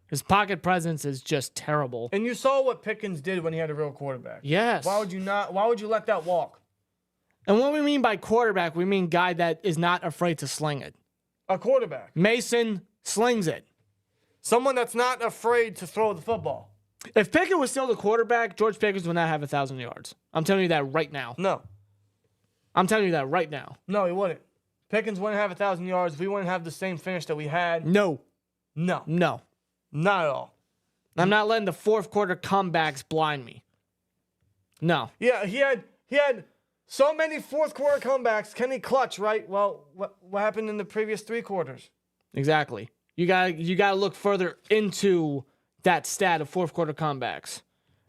His pocket presence is just terrible. And you saw what Pickens did when he had a real quarterback. Yes. Why would you let that walk? And what we mean by quarterback, we mean guy that is not afraid to sling it. A quarterback. Mason slings it. Someone that's not afraid to throw the football. If Pickens was still the quarterback, George Pickens would not have 1,000 yards. I'm telling you that right now. No. I'm telling you that right now. No, he wouldn't. Pickens wouldn't have 1,000 yards. We wouldn't have the same finish that we had. No. No. Not at all. I'm not letting the fourth quarter comebacks blind me. No. Yeah, he had so many fourth quarter comebacks. Can he clutch, right? Well, what happened in the previous 3 quarters? Exactly. You gotta look further into that stat of fourth quarter comebacks.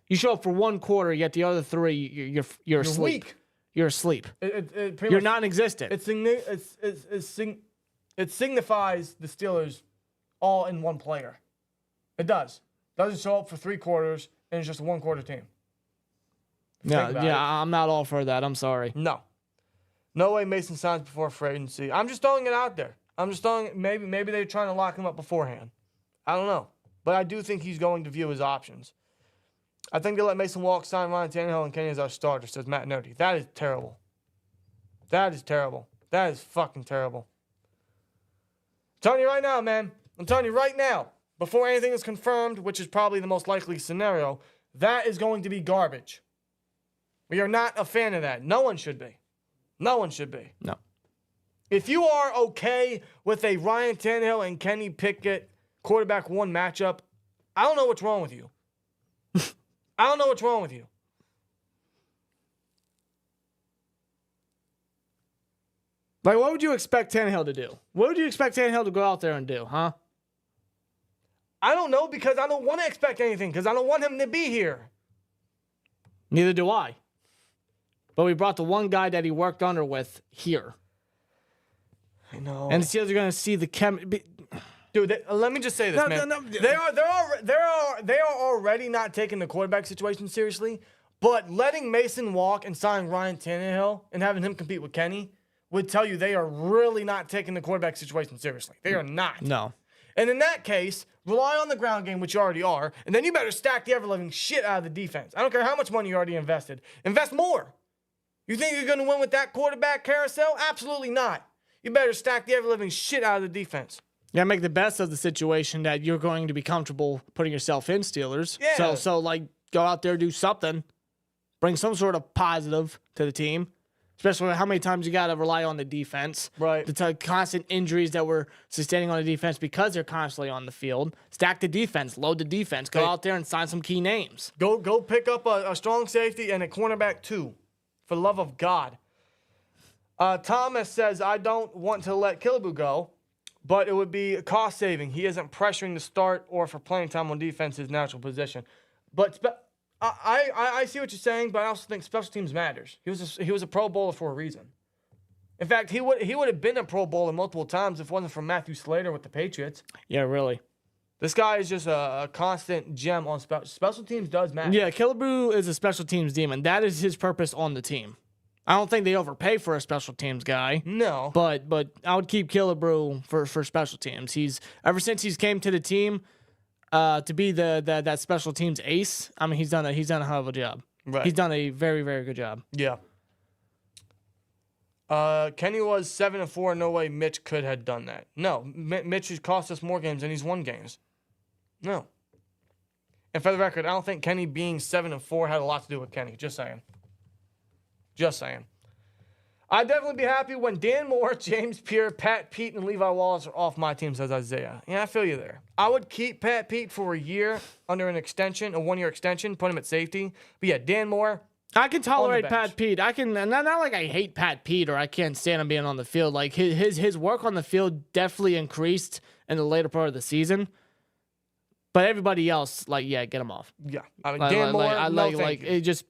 You show up for 1 quarter, yet the other 3 you're asleep. Weak. You're asleep. You're non-existent. It signifies the Steelers all in one player. It does. Doesn't show up for 3 quarters, and it's just a 1 quarter team. I'm not all for that. I'm sorry. No way Mason signs before free agency. I'm just throwing it out there. Maybe they're trying to lock him up beforehand. I don't know. But I do think he's going to view his options. I think they let Mason walk, sign Ryan Tannehill, and Kenny as our starter, says Matt Nerdy. That is terrible. That is fucking terrible. I'm telling you right now, man. I'm telling you right now. Before anything is confirmed, which is probably the most likely scenario, that is going to be garbage. We are not a fan of that. No one should be. No. If you are okay with a Ryan Tannehill and Kenny Pickett quarterback 1 matchup, I don't know what's wrong with you. Like, what would you expect Tannehill to do? What would you expect Tannehill to go out there and do, huh? I don't know, because I don't want to expect anything, because I don't want him to be here. Neither do I. But we brought the one guy that he worked under with here. I know. And the Steelers are going to see the Dude, let me just say this, man. No. They are already not taking the quarterback situation seriously, but letting Mason walk and signing Ryan Tannehill and having him compete with Kenny would tell you they are really not taking the quarterback situation seriously. They are not. No. And in that case, rely on the ground game, which you already are, and then you better stack the ever-living shit out of the defense. I don't care how much money you already invested. Invest more. You think you're going to win with that quarterback carousel? Absolutely not. You better stack the ever-living shit out of the defense. Yeah, make the best of the situation that you're going to be comfortable putting yourself in, Steelers. Yeah. So like, go out there, do something. Bring some sort of positive to the team. Especially how many times you got to rely on the defense. Right. The constant injuries that we're sustaining on the defense because they're constantly on the field. Stack the defense. Load the defense. Go out there and sign some key names. Go pick up a strong safety and a cornerback too. For the love of God. Thomas says, I don't want to let Killebrew go, but it would be cost saving. He isn't pressuring to start or for playing time on defense, his natural position. But I see what you're saying, but I also think special teams matters. He was a Pro Bowler for a reason. In fact, he would have been a Pro Bowler multiple times if it wasn't for Matthew Slater with the Patriots. Yeah, really. This guy is just a constant gem on special teams. Does matter. Yeah, Killebrew is a special teams demon. That is his purpose on the team. I don't think they overpay for a special teams guy. No. But I would keep Killebrew for special teams. He's ever since he's came to the team to be that special teams ace. I mean, he's done a hell of a job. Right. He's done a very, very good job. Yeah. Kenny was 7-4. No way Mitch could have done that. No, Mitch has cost us more games than he's won games. No. And for the record, I don't think Kenny being 7-4 had a lot to do with Kenny. Just saying. Just saying. I'd definitely be happy when Dan Moore, James Pierre, Pat Pete, and Levi Wallace are off my team, says Isaiah. Yeah, I feel you there. I would keep Pat Pete for a year under an extension, a 1-year extension, put him at safety. But yeah, Dan Moore. I can tolerate bench. Pat Pete. I can not like I hate Pat Pete or I can't stand him being on the field. Like his work on the field definitely increased in the later part of the season. But everybody else, like, yeah, get him off. Yeah, I mean, Dan Moore, thank you. It just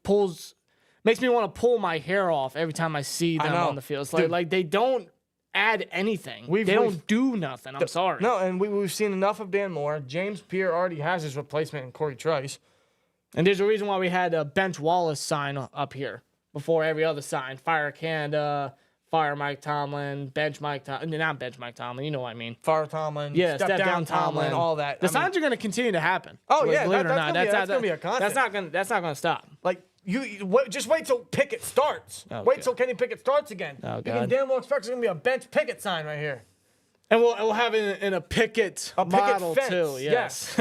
makes me want to pull my hair off every time I see them on the field. It's like they don't add anything. They don't do nothing. I'm sorry. No, and we've seen enough of Dan Moore. James Pierre already has his replacement in Corey Trice. And there's a reason why we had a Bench Wallace sign up here before every other sign. Fire Canada, fire Mike Tomlin, bench Mike Tomlin. Not bench Mike Tomlin, you know what I mean. Fire Tomlin, yeah, step down Tomlin, all that. The signs are going to continue to happen. Oh, yeah, believe it or not. That's going to be a constant. That's not going to stop. Like, just wait till Pickett starts. Wait till Kenny Pickett starts again. Oh, you God. can damn well expect there's going to be a bench Pickett sign right here. And we'll have it in a Pickett model fence, too. Yes.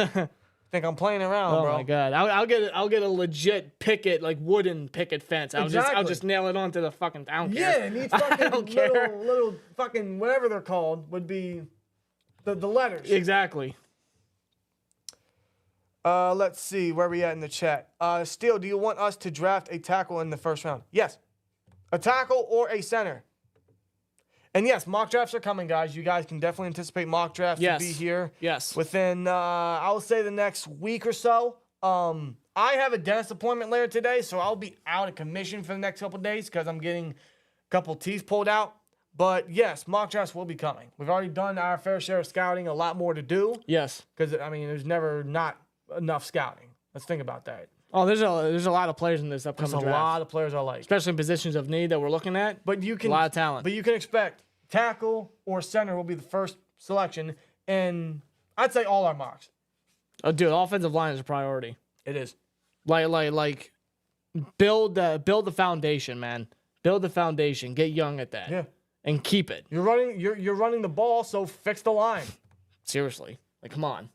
Think I'm playing around, bro. Oh my God! I'll get a legit picket, like wooden picket fence. I'll just nail it onto the fucking. I don't care. Yeah, it needs fucking little fucking whatever they're called would be the letters. Exactly. Let's see where we at in the chat. Steel, do you want us to draft a tackle in the first round? Yes, a tackle or a center. And yes, mock drafts are coming, guys. You guys can definitely anticipate mock drafts to be here. Yes. Within, I'll say the next week or so. I have a dentist appointment later today, so I'll be out of commission for the next couple of days because I'm getting a couple teeth pulled out. But yes, mock drafts will be coming. We've already done our fair share of scouting, a lot more to do. Yes. Because, I mean, there's never not enough scouting. Let's think about that. Oh, there's a lot of players in this upcoming draft. There's a lot of players I like. Especially in positions of need that we're looking at. But you can, a lot of talent. But you can expect tackle or center will be the first selection, and I'd say all our mocks. Oh, dude, offensive line is a priority. It is. Like build the foundation, man. Build the foundation. Get young at that. Yeah. And keep it. You're running the ball, so fix the line. Seriously. Like, come on.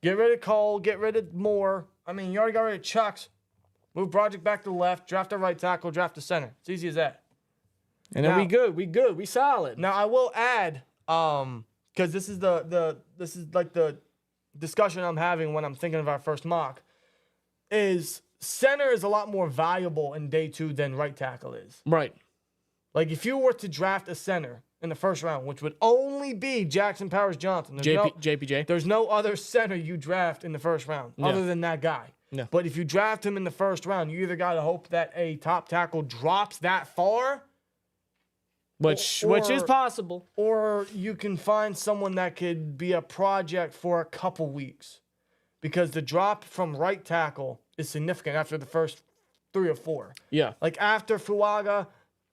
Get rid of Cole. Get rid of Moore. I mean, you already got rid of Chuks. Move Broderick back to the left. Draft a right tackle. Draft a center. It's easy as that. And then we good. We solid. Now I will add, because this is this is like the discussion I'm having when I'm thinking of our first mock, is center is a lot more valuable in day 2 than right tackle is. Right. Like if you were to draft a center in the first round, which would only be Jackson Powers Johnson, JPJ. There's no other center you draft in the first round other than that guy. No. But if you draft him in the first round, you either got to hope that a top tackle drops that far, which is possible. Or you can find someone that could be a project for a couple weeks, because the drop from right tackle is significant after the first 3 or 4. Yeah. Like after Fuaga,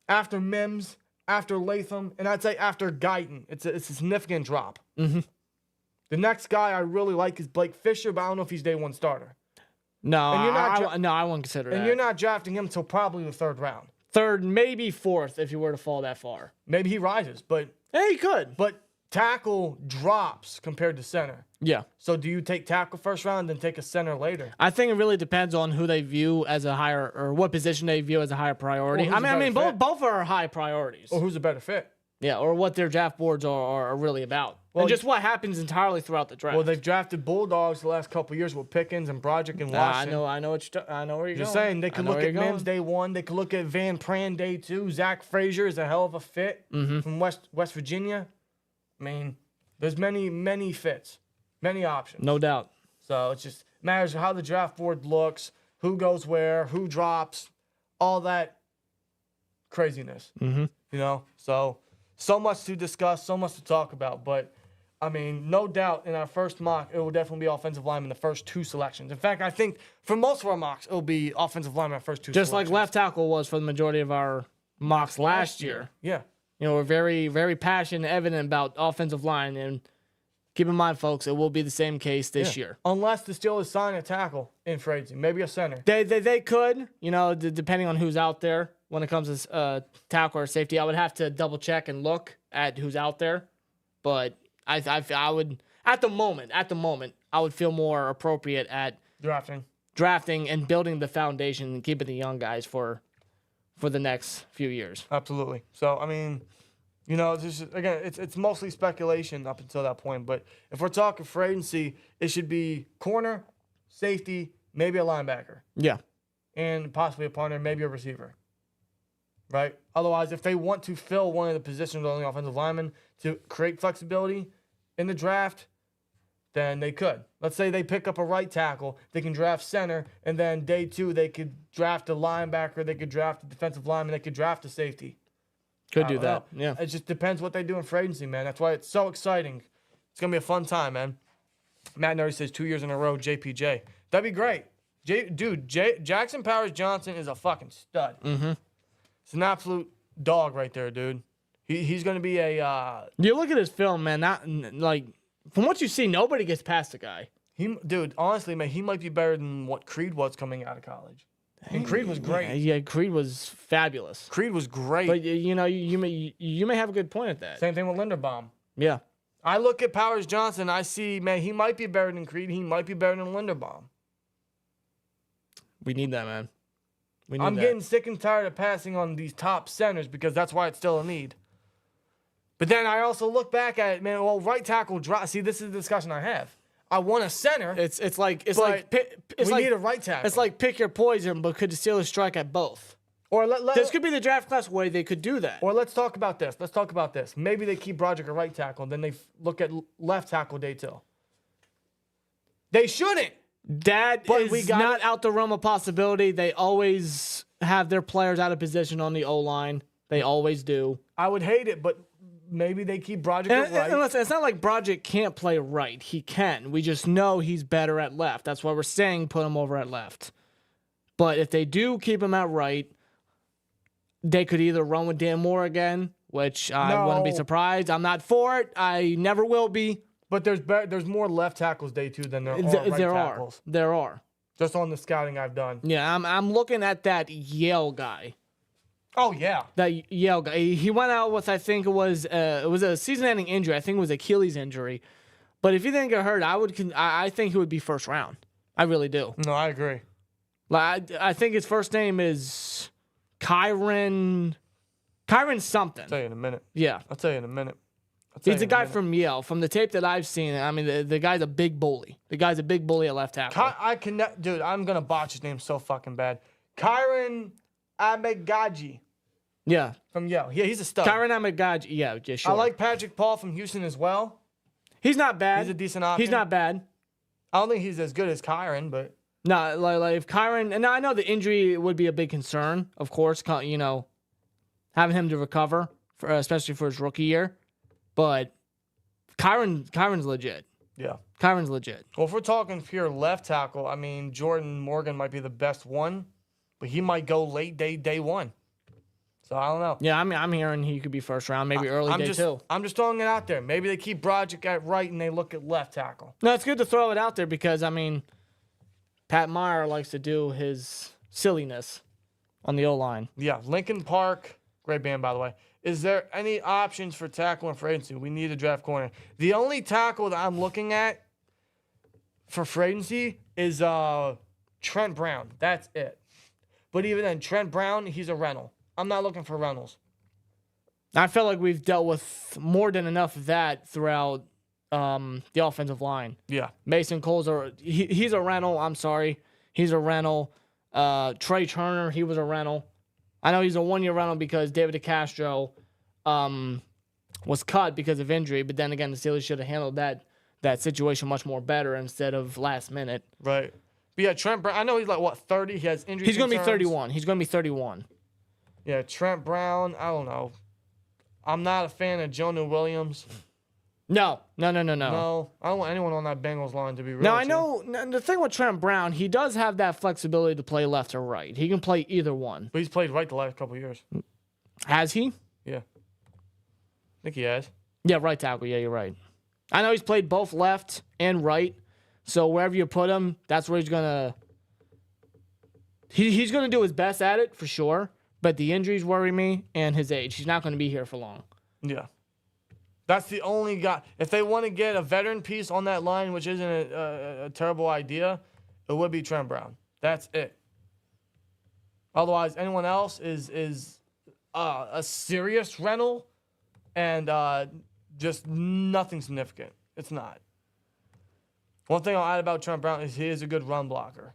after Mims, after Latham, and I'd say after Guyton, it's a significant drop. Mm-hmm. The next guy I really like is Blake Fisher, but I don't know if he's day 1 starter. No, And you're not I wouldn't consider that. And you're not drafting him until probably the 3rd round. 3rd, maybe 4th, if you were to fall that far. Maybe he rises, but He could. But tackle drops compared to center. Yeah. So do you take tackle first round, then take a center later? I think it really depends on who they view as a higher, or what position they view as a higher priority. Or who's a better fit. both are high priorities. Or who's a better fit? Yeah, or what their draft boards are really about. And just what happens entirely throughout the draft. Well, they've drafted Bulldogs the last couple of years with Pickens and Broderick and Washington. I know where you're Just going. saying, they could look at Mims day 1. They could look at Van Pran day 2. Zach Frazier is a hell of a fit from West Virginia. I mean, there's many fits, many options. No doubt. So it just matters how the draft board looks, who goes where, who drops, all that craziness. Mm-hmm. You know, so much to discuss, so much to talk about. But, I mean, no doubt in our first mock, it will definitely be offensive lineman the first 2 selections. In fact, I think for most of our mocks, it will be offensive lineman our first 2 Just selections. like left tackle was for the majority of our mocks last year. Yeah. You know, we're very, very passionate, evident about offensive line. And keep in mind, folks, it will be the same case this year. Unless the Steelers sign a tackle in free agency, maybe a center. They could, you know, depending on who's out there when it comes to tackle or safety. I would have to double check and look at who's out there. But I would, at the moment, I would feel more appropriate at drafting and building the foundation and keeping the young guys for the next few years. Absolutely. So, I mean, you know, it's mostly speculation up until that point. But if we're talking free agency, it should be corner, safety, maybe a linebacker. Yeah. And possibly a punter, maybe a receiver. Right? Otherwise, if they want to fill one of the positions on the offensive lineman to create flexibility in the draft, then they could. Let's say they pick up a right tackle, they can draft center, and then day 2 they could draft a linebacker, they could draft a defensive lineman, they could draft a safety. Could do that. Yeah. It just depends what they do in free agency, man. That's why it's so exciting. It's going to be a fun time, man. Matt Nerdy says 2 years in a row, JPJ. That'd be great. Jackson Powers Johnson is a fucking stud. Mm-hmm. It's an absolute dog right there, dude. He's going to be a... You look at his film, man, from what you see, nobody gets past the guy. Dude, honestly, man, he might be better than what Creed was coming out of college. And Creed was great. Yeah, Creed was fabulous. Creed was great. But, you know, you may have a good point at that. Same thing with Linderbaum. Yeah. I look at Powers Johnson, I see, man, he might be better than Creed. He might be better than Linderbaum. We need that, man. I'm getting sick and tired of passing on these top centers because that's why it's still a need. But then I also look back at it, man, well, right tackle drop. See, this is the discussion I have. I want a center. We need a right tackle. It's like pick your poison, but could the Steelers strike at both? Or this could be the draft class way they could do that. Or let's talk about this. Maybe they keep Broderick at right tackle, and then they look at left tackle day 2. They shouldn't. That is not out the realm of possibility. They always have their players out of position on the O-line. They always do. I would hate it, but maybe they keep Broderick at right. And listen, it's not like Broderick can't play right. He can. We just know he's better at left. That's why we're saying put him over at left. But if they do keep him at right, they could either run with Dan Moore again, which I wouldn't be surprised. I'm not for it. I never will be. But there's more left tackles day 2 than there are right tackles. There are. Just on the scouting I've done. Yeah, I'm looking at that Yale guy. Oh yeah, that Yale guy. He went out with, I think it was a season-ending injury. I think it was Achilles injury. But if he didn't get hurt, I think he would be first round. I really do. No, I agree. I think his first name is Kyron something. I'll tell you in a minute. Yeah, I'll tell you in a minute. He's a guy from Yale. From the tape that I've seen, I mean, the guy's a big bully. The guy's a big bully at left tackle. Dude, I'm going to botch his name so fucking bad. Kyron Amegaji. Yeah. From Yale. Yeah, he's a stud. Kyron Amegaji. Yeah, sure. I like Patrick Paul from Houston as well. He's not bad. He's a decent option. He's not bad. I don't think he's as good as Kyron, but... No, like if Kyron... And I know the injury would be a big concern, of course, you know, having him to recover especially for his rookie year. But Kyron's legit. Yeah. Kyron's legit. Well, if we're talking pure left tackle, I mean, Jordan Morgan might be the best one, but he might go late day one. So I don't know. Yeah, I'm hearing he could be first round, maybe early day two. I'm just throwing it out there. Maybe they keep Broderick at right and they look at left tackle. No, it's good to throw it out there because, I mean, Pat Meyer likes to do his silliness on the O-line. Yeah, Lincoln Park, great band, by the way. Is there any options for tackle and free agency? We need a draft corner. The only tackle that I'm looking at for free agency is Trent Brown. That's it. But even then, Trent Brown, he's a rental. I'm not looking for rentals. I feel like we've dealt with more than enough of that throughout the offensive line. Yeah. Mason Cole's he's a rental. I'm sorry. He's a rental. Trey Turner, he was a rental. I know he's a 1-year rental because David DeCastro was cut because of injury, but then again, the Steelers should have handled that situation much more better instead of last minute. Right. But yeah, Trent Brown, I know he's like, 30? He has injury He's going to be concerns. 31. He's going to be 31. Yeah, Trent Brown, I don't know. I'm not a fan of Jonah Williams. No. No, I don't want anyone on that Bengals line to be real. Now, I know the thing with Trent Brown, he does have that flexibility to play left or right. He can play either one. But he's played right the last couple of years. Has he? Yeah. I think he has. Yeah, right tackle. Yeah, you're right. I know he's played both left and right. So wherever you put him, that's where he's going to... He's going to do his best at it, for sure. But the injuries worry me and his age. He's not going to be here for long. Yeah. That's the only guy. If they want to get a veteran piece on that line, which isn't a terrible idea, it would be Trent Brown. That's it. Otherwise, anyone else is a serious rental and just nothing significant. It's not. One thing I'll add about Trent Brown is he is a good run blocker.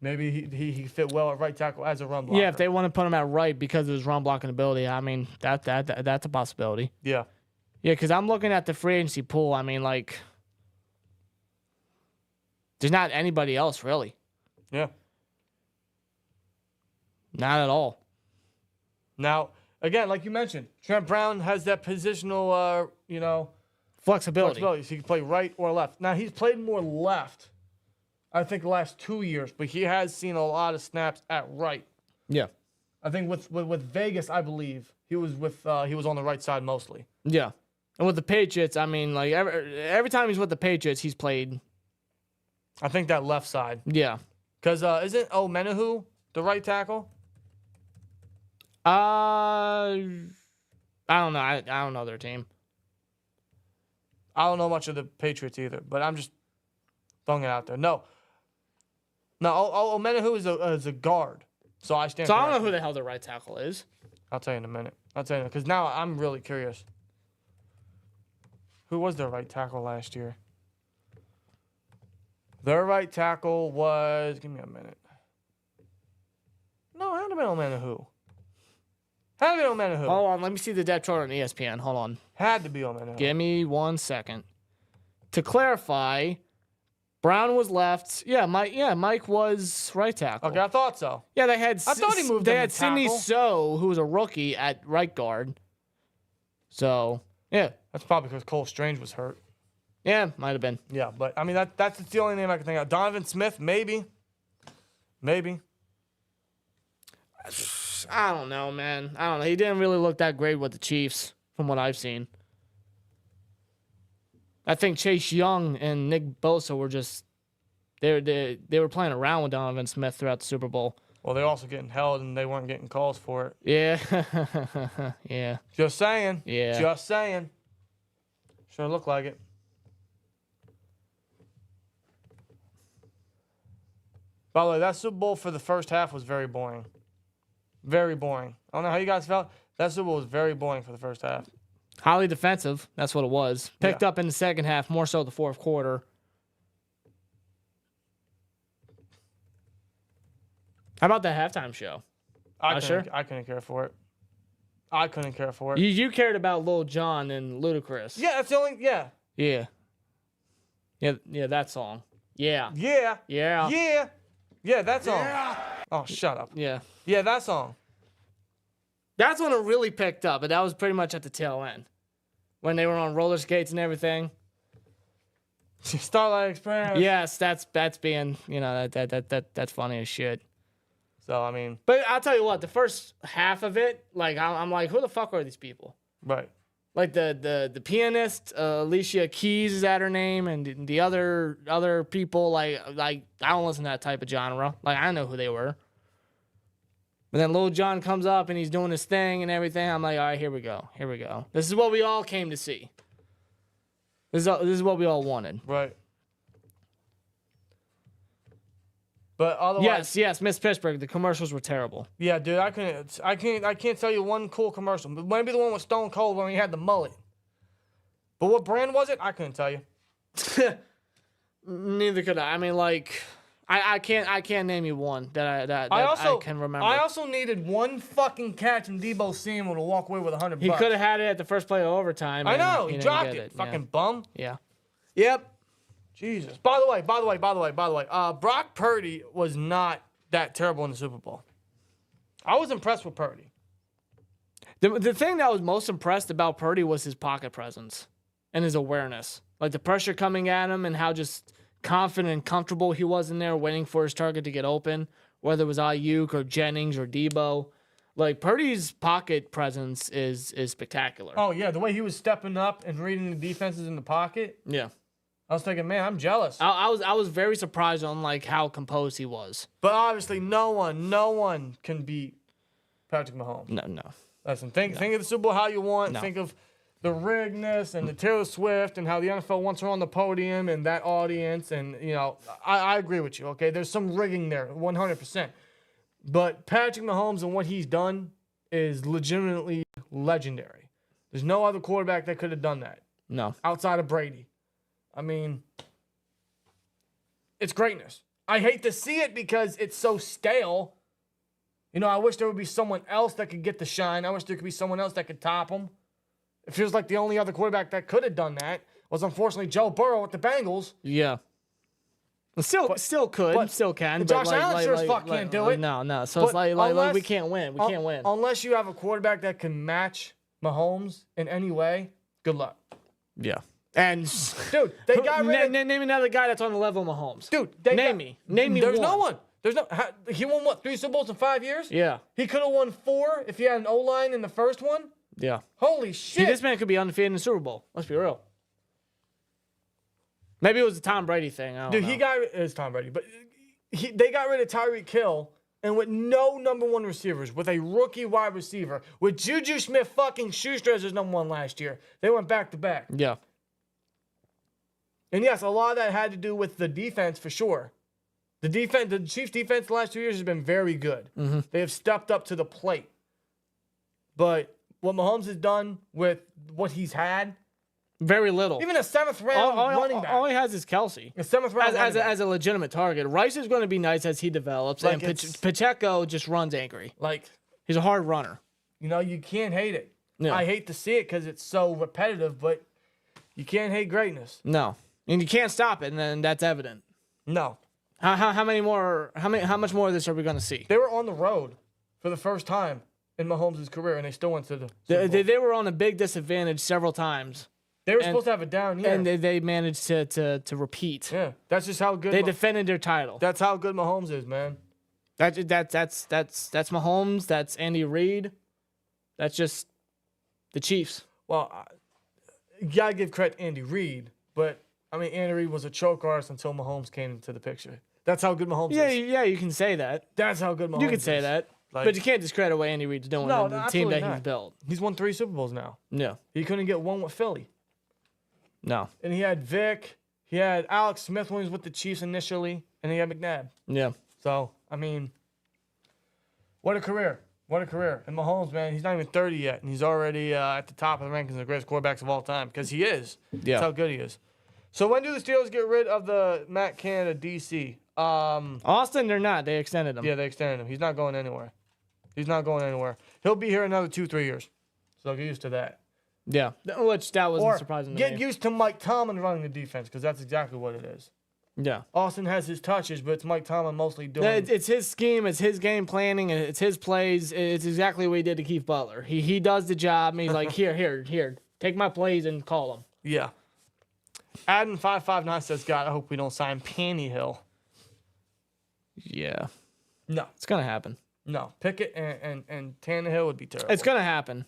Maybe he fit well at right tackle as a run blocker. Yeah, if they want to put him at right because of his run blocking ability, I mean, that's a possibility. Yeah. Yeah, because I'm looking at the free agency pool. I mean, like, there's not anybody else, really. Yeah. Not at all. Now, again, like you mentioned, Trent Brown has that positional, Flexibility. So he can play right or left. Now, he's played more left, I think, the last 2 years, but he has seen a lot of snaps at right. Yeah. I think with Vegas, I believe he was on the right side mostly. Yeah. And with the Patriots, I mean, like every time he's with the Patriots, he's played. I think that left side. Yeah. Because isn't Menahu the right tackle? I don't know. I don't know their team. I don't know much of the Patriots either, but I'm just throwing it out there. No, Menahu is a guard. So I stand. So I don't know who the hell the right tackle is. I'll tell you in a minute. Because now I'm really curious. Who was their right tackle last year? Their right tackle was... Give me a minute. No, it had to be Menahu. Had to be Menahu. Hold on, let me see the depth chart on ESPN. Hold on. Had to be Menahu. Give me 1 second. To clarify, Brown was left. Yeah, Mike was right tackle. Okay, I thought so. Yeah, they had. I thought he moved. They him had to Sidney tackle. So, who was a rookie at right guard. So yeah, That's probably because Cole Strange was hurt. yeah, might have been. Yeah, but I mean that's the only name I can think of. Donovan Smith, maybe. I don't know, man. I don't know. He didn't really look that great with the Chiefs, from what I've seen. I think Chase Young and Nick Bosa were just they were playing around with Donovan Smith throughout the Super Bowl. Well, they're also getting held, and they weren't getting calls for it. Yeah, yeah. Just saying. Yeah. Just saying. Sure look like it. By the way, that Super Bowl for the first half was very boring. Very boring. I don't know how you guys felt. That Super Bowl was very boring for the first half. Highly defensive. That's what it was. Picked up in the second half, more so the fourth quarter. How about the halftime show? I couldn't care for it. I couldn't care for it. You cared about Lil Jon and Ludacris. Yeah, that's the only. Yeah. Yeah. Yeah, that song. Yeah. Yeah. Yeah. Yeah. Yeah, that song. Yeah. Oh, shut up. Yeah. Yeah, that song. That's when it really picked up, but that was pretty much at the tail end. When they were on roller skates and everything. Starlight Express. Yes, that's being, that's funny as shit. So, I mean. But I'll tell you what, the first half of it, like, I'm like, who the fuck are these people? Right. Like the pianist, Alicia Keys is that her name, and the other people, like I don't listen to that type of genre. Like, I know who they were. But then Lil Jon comes up and he's doing his thing and everything. I'm like, all right, here we go. This is what we all came to see. This is what we all wanted. Right. But otherwise, yes, Miss Pittsburgh. The commercials were terrible. Yeah, dude, I can't tell you one cool commercial. But maybe the one with Stone Cold when he had the mullet. But what brand was it? I couldn't tell you. Neither could I. I mean, like, I can't name you one that I can remember. I also needed one fucking catch from Debo Samuel to walk away with $100. He could have had it at the first play of overtime. I know, he didn't dropped get it. Fucking bum. Yeah. Yep. Jesus. By the way, Brock Purdy was not that terrible in the Super Bowl. I was impressed with Purdy. The thing that I was most impressed about Purdy was his pocket presence and his awareness. Like the pressure coming at him and how just confident and comfortable he was in there waiting for his target to get open, whether it was Ayuk or Jennings or Debo. Like, Purdy's pocket presence is spectacular. Oh, yeah, the way he was stepping up and reading the defenses in the pocket. Yeah. I was thinking, man, I'm jealous. I was very surprised on, like, how composed he was. But obviously, no one can beat Patrick Mahomes. No. Listen, think of the Super Bowl how you want. No. Think of the rigness and the Taylor Swift and how the NFL wants her on the podium and that audience. And, I agree with you, okay? There's some rigging there, 100%. But Patrick Mahomes and what he's done is legitimately legendary. There's no other quarterback that could have done that. No. Outside of Brady. I mean, it's greatness. I hate to see it because it's so stale. I wish there would be someone else that could get the shine. I wish there could be someone else that could top him. It feels like the only other quarterback that could have done that was unfortunately Joe Burrow with the Bengals. Yeah. Still can. Josh but Allen sure as fuck can't do it. No. So it's like we can't win. We can't win. Unless you have a quarterback that can match Mahomes in any way, good luck. Yeah. And dude, they got rid of... Name another guy that's on the level of Mahomes. Dude, name me. There's no one. He won what, 3 Super Bowls in 5 years? Yeah. He could have won 4 if he had an O-line in the first one. Yeah. Holy shit. This man could be undefeated in the Super Bowl. Let's be real. Maybe it was a Tom Brady thing. I don't know. It's Tom Brady, but they got rid of Tyreek Hill, and with no number 1 receivers, with a rookie wide receiver, with Juju Smith-fucking-Schuster as his number 1 last year, they went back-to-back. Yeah. And yes, a lot of that had to do with the defense for sure. The Chiefs' defense the last 2 years has been very good. Mm-hmm. They have stepped up to the plate. But what Mahomes has done with what he's had, very little. even a 7th round running back. All he has is Kelsey. A 7th round as a legitimate target. Rice is going to be nice as he develops, like and Pacheco just runs angry. Like, he's a hard runner. You can't hate it. No. I hate to see it because it's so repetitive, but you can't hate greatness. No. And you can't stop it, and then that's evident. No. How much more of this are we going to see? They were on the road for the first time in Mahomes' career, and they still went to the Super Bowl. They were on a big disadvantage several times. They were supposed to have it down here. And they managed to repeat. Yeah, that's just how good they defended their title. That's how good Mahomes is, man. That's Mahomes. That's Andy Reid. That's just the Chiefs. Well, you gotta give credit to Andy Reid, but I mean Andy Reid was a choke artist until Mahomes came into the picture. That's how good Mahomes is. Yeah, you can say that. That's how good Mahomes is. You can say that. But you can't discredit what Andy Reid's doing and the team that he's built. He's won 3 Super Bowls now. Yeah. He couldn't get 1 with Philly. No. And he had Vic. He had Alex Smith when he was with the Chiefs initially. And he had McNabb. Yeah. So, I mean, what a career. What a career. And Mahomes, man, he's not even 30 yet. And he's already at the top of the rankings of the greatest quarterbacks of all time. Because he is. Yeah. That's how good he is. So when do the Steelers get rid of the Matt Canada DC? Austin, they're not. They extended him. Yeah, they extended him. He's not going anywhere. He's not going anywhere. He'll be here another 2-3 years. So get used to that. Yeah, which that wasn't surprising to me. Get used to Mike Tomlin running the defense because that's exactly what it is. Yeah. Austin has his touches, but it's Mike Tomlin mostly doing. It's his scheme. It's his game planning. And it's his plays. It's exactly what he did to Keith Butler. He does the job, and he's like, here, take my plays and call them. Yeah. Adam 559 says, God, I hope we don't sign Tannehill. Yeah. No. It's going to happen. No. Pickett and Tannehill would be terrible. It's going to happen.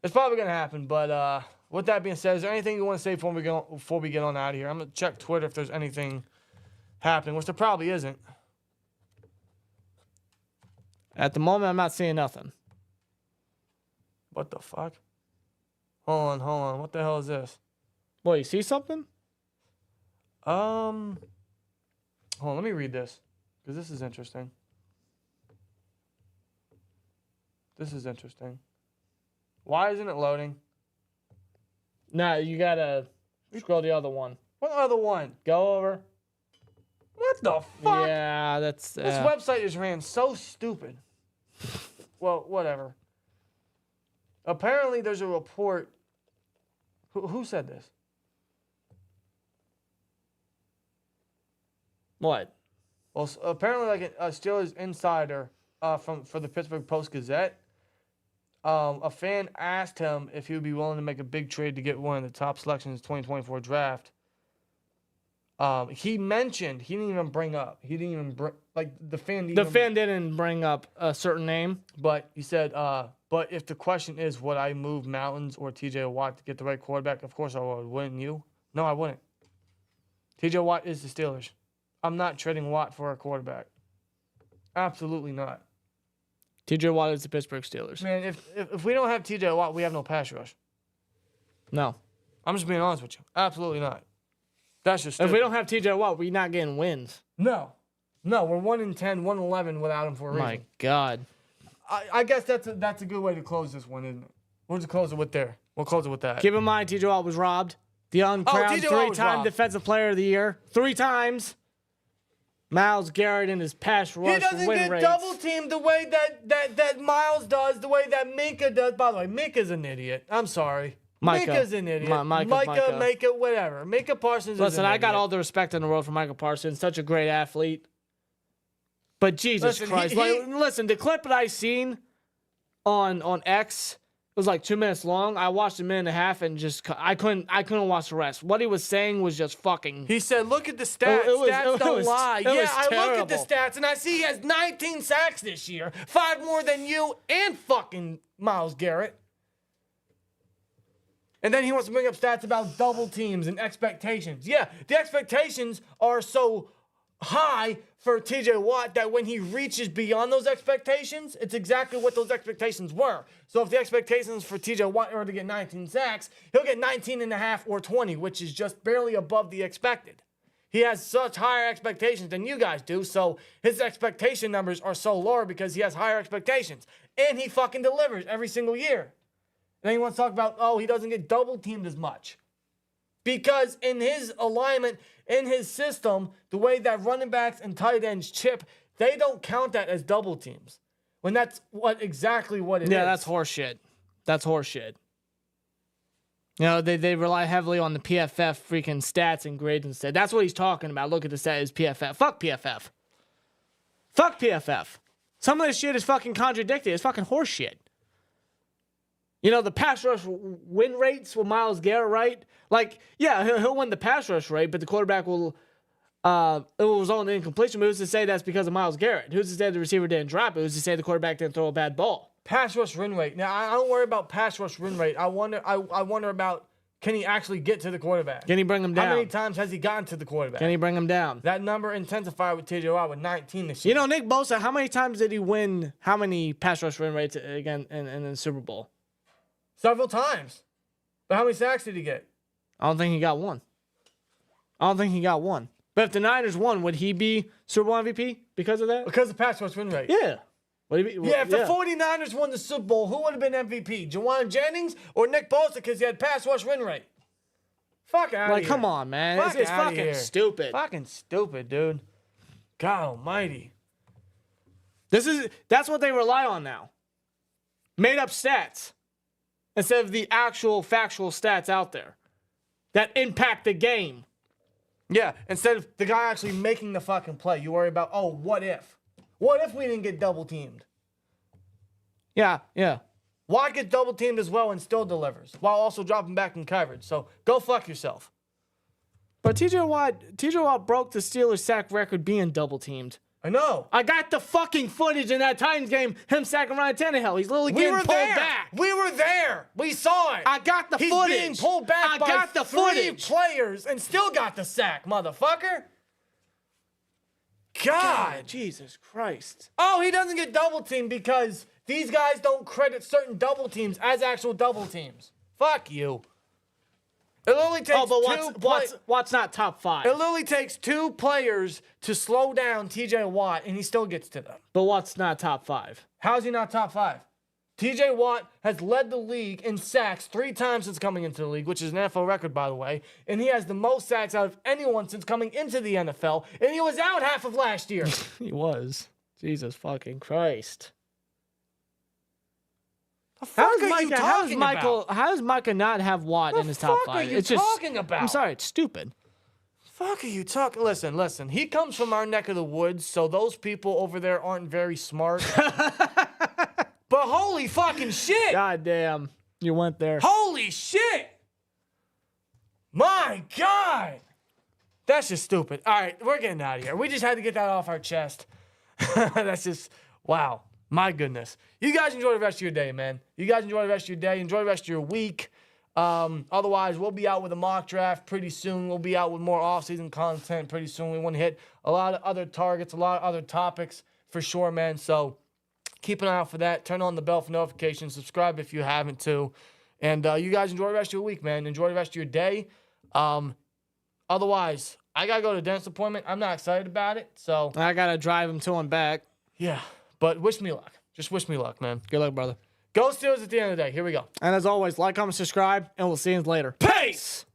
It's probably going to happen, but with that being said, is there anything you want to say before we get on out of here? I'm going to check Twitter if there's anything happening, which there probably isn't. At the moment, I'm not seeing nothing. What the fuck? Hold on. What the hell is this? Boy, you see something? Hold on, let me read this, because this is interesting. Why isn't it loading? Nah, you got to scroll the other one. What other one? Go over. What the fuck? Yeah, that's... This website just ran so stupid. Well, whatever. Apparently, there's a report. Who said this? What? Well, apparently, like a Steelers insider for the Pittsburgh Post-Gazette, a fan asked him if he would be willing to make a big trade to get one of the top selections in the 2024 draft. He mentioned, he didn't even bring up, the fan didn't bring up a certain name. But he said, but if the question is, would I move Mountains or TJ Watt to get the right quarterback? Of course I would. Wouldn't you? No, I wouldn't. TJ Watt is the Steelers. I'm not trading Watt for a quarterback. Absolutely not. TJ Watt is the Pittsburgh Steelers. Man, if we don't have TJ Watt, we have no pass rush. No. I'm just being honest with you. Absolutely not. That's just stupid. If we don't have TJ Watt, we're not getting wins. No, we're 1-10, 1-11 without him for a reason. My God. I guess that's a good way to close this one, isn't it? We'll just close it with there. We'll close it with that. Keep in mind, TJ Watt was robbed. The uncrowned TJ Watt was 3-time robbed. Defensive Player of the Year. 3 times. Myles Garrett in his pass rush He doesn't win get rates. double teamed the way that Miles does, the way that Minka does. By the way, Minka's an idiot. I'm sorry. Micah. Minka's an idiot. Micah, whatever. Micah Parsons is Listen, an I idiot. got all the respect in the world for Micah Parsons. Such a great athlete. But Jesus Listen, Christ. Listen, the clip that I seen on X was like 2 minutes long. I watched a minute and a half and just I couldn't watch the rest. What he was saying was just fucking. He said, look at the stats. Stats don't lie. Yeah, I look at the stats and I see he has 19 sacks this year. 5 more than you and fucking Myles Garrett. And then he wants to bring up stats about double teams and expectations. Yeah, the expectations are so high for TJ Watt that when he reaches beyond those expectations, it's exactly what those expectations were. So if the expectations for TJ Watt are to get 19 sacks, he'll get 19 and a half or 20, which is just barely above the expected. He has such higher expectations than you guys do, so his expectation numbers are so lower because he has higher expectations. And he fucking delivers every single year. And then he wants to talk about, he doesn't get double teamed as much. Because in his alignment, in his system, the way that running backs and tight ends chip, they don't count that as double teams. When that's exactly what it is. Yeah, that's horseshit. That's horseshit. You know, they rely heavily on the PFF freaking stats and grades instead. That's what he's talking about. Look at the stat is PFF. Fuck PFF. Fuck PFF. Some of this shit is fucking contradicted. It's fucking horseshit. You know, the pass rush win rates with Myles Garrett, right? Like, yeah, he'll win the pass rush rate, but the quarterback will it was on the incompletion. But who's to say that's because of Myles Garrett? Who's to say the receiver didn't drop it? Who's to say the quarterback didn't throw a bad ball? Pass rush win rate. Now, I don't worry about pass rush win rate. I wonder about, can he actually get to the quarterback? Can he bring him down? How many times has he gotten to the quarterback? Can he bring him down? That number intensified with TJ Watt with 19 this year. You know, Nick Bosa, how many times did he win? How many pass rush win rates again in the Super Bowl? Several times. But how many sacks did he get? I don't think he got one. But if the Niners won, would he be Super Bowl MVP because of that? Because of pass rush win rate. Yeah. If the 49ers won the Super Bowl, who would have been MVP? Jawan Jennings or Nick Bosa because he had pass rush win rate? Fuck out of here. Like, come on, man. It's fucking stupid. Fucking stupid, dude. God almighty. That's what they rely on now. Made up stats. Instead of the actual factual stats out there that impact the game. Yeah, instead of the guy actually making the fucking play, you worry about, oh, what if? What if we didn't get double teamed? Yeah, yeah. Watt gets double teamed as well and still delivers, while also dropping back in coverage. So go fuck yourself. But TJ Watt broke the Steelers sack record being double teamed. I know. I got the fucking footage in that Titans game, him sacking Ryan Tannehill. He's literally getting pulled back. We were there. We saw it. I got the He's footage. being pulled back by got the three footage. players and still got the sack, motherfucker. God. Jesus Christ. Oh, he doesn't get double teamed because these guys don't credit certain double teams as actual double teams. Fuck you. It literally takes Watt's not top 5. It literally takes 2 players to slow down TJ Watt, and he still gets to them. But Watt's not top 5. How's he not top 5? TJ Watt has led the league in sacks 3 times since coming into the league, which is an NFL record, by the way. And he has the most sacks out of anyone since coming into the NFL. And he was out half of last year. He was. Jesus fucking Christ. The fuck are you talking about? How does Micah not have Watt in his top 5? What the fuck are you talking about? I'm sorry, it's stupid. Fuck are you talking? Listen. He comes from our neck of the woods, so those people over there aren't very smart. But holy fucking shit! God damn. You went there. Holy shit! My God! That's just stupid. All right, we're getting out of here. We just had to get that off our chest. That's just, wow. My goodness. You guys enjoy the rest of your day, man. You guys enjoy the rest of your day. Enjoy the rest of your week. Otherwise, we'll be out with a mock draft pretty soon. We'll be out with more off-season content pretty soon. We want to hit a lot of other targets, a lot of other topics for sure, man. So keep an eye out for that. Turn on the bell for notifications. Subscribe if you haven't too. And you guys enjoy the rest of your week, man. Enjoy the rest of your day. Otherwise, I got to go to a dentist appointment. I'm not excited about it. So I got to drive him to and back. Yeah. But wish me luck. Just wish me luck, man. Good luck, brother. Go Steelers at the end of the day. Here we go. And as always, like, comment, subscribe, and we'll see you later. Peace!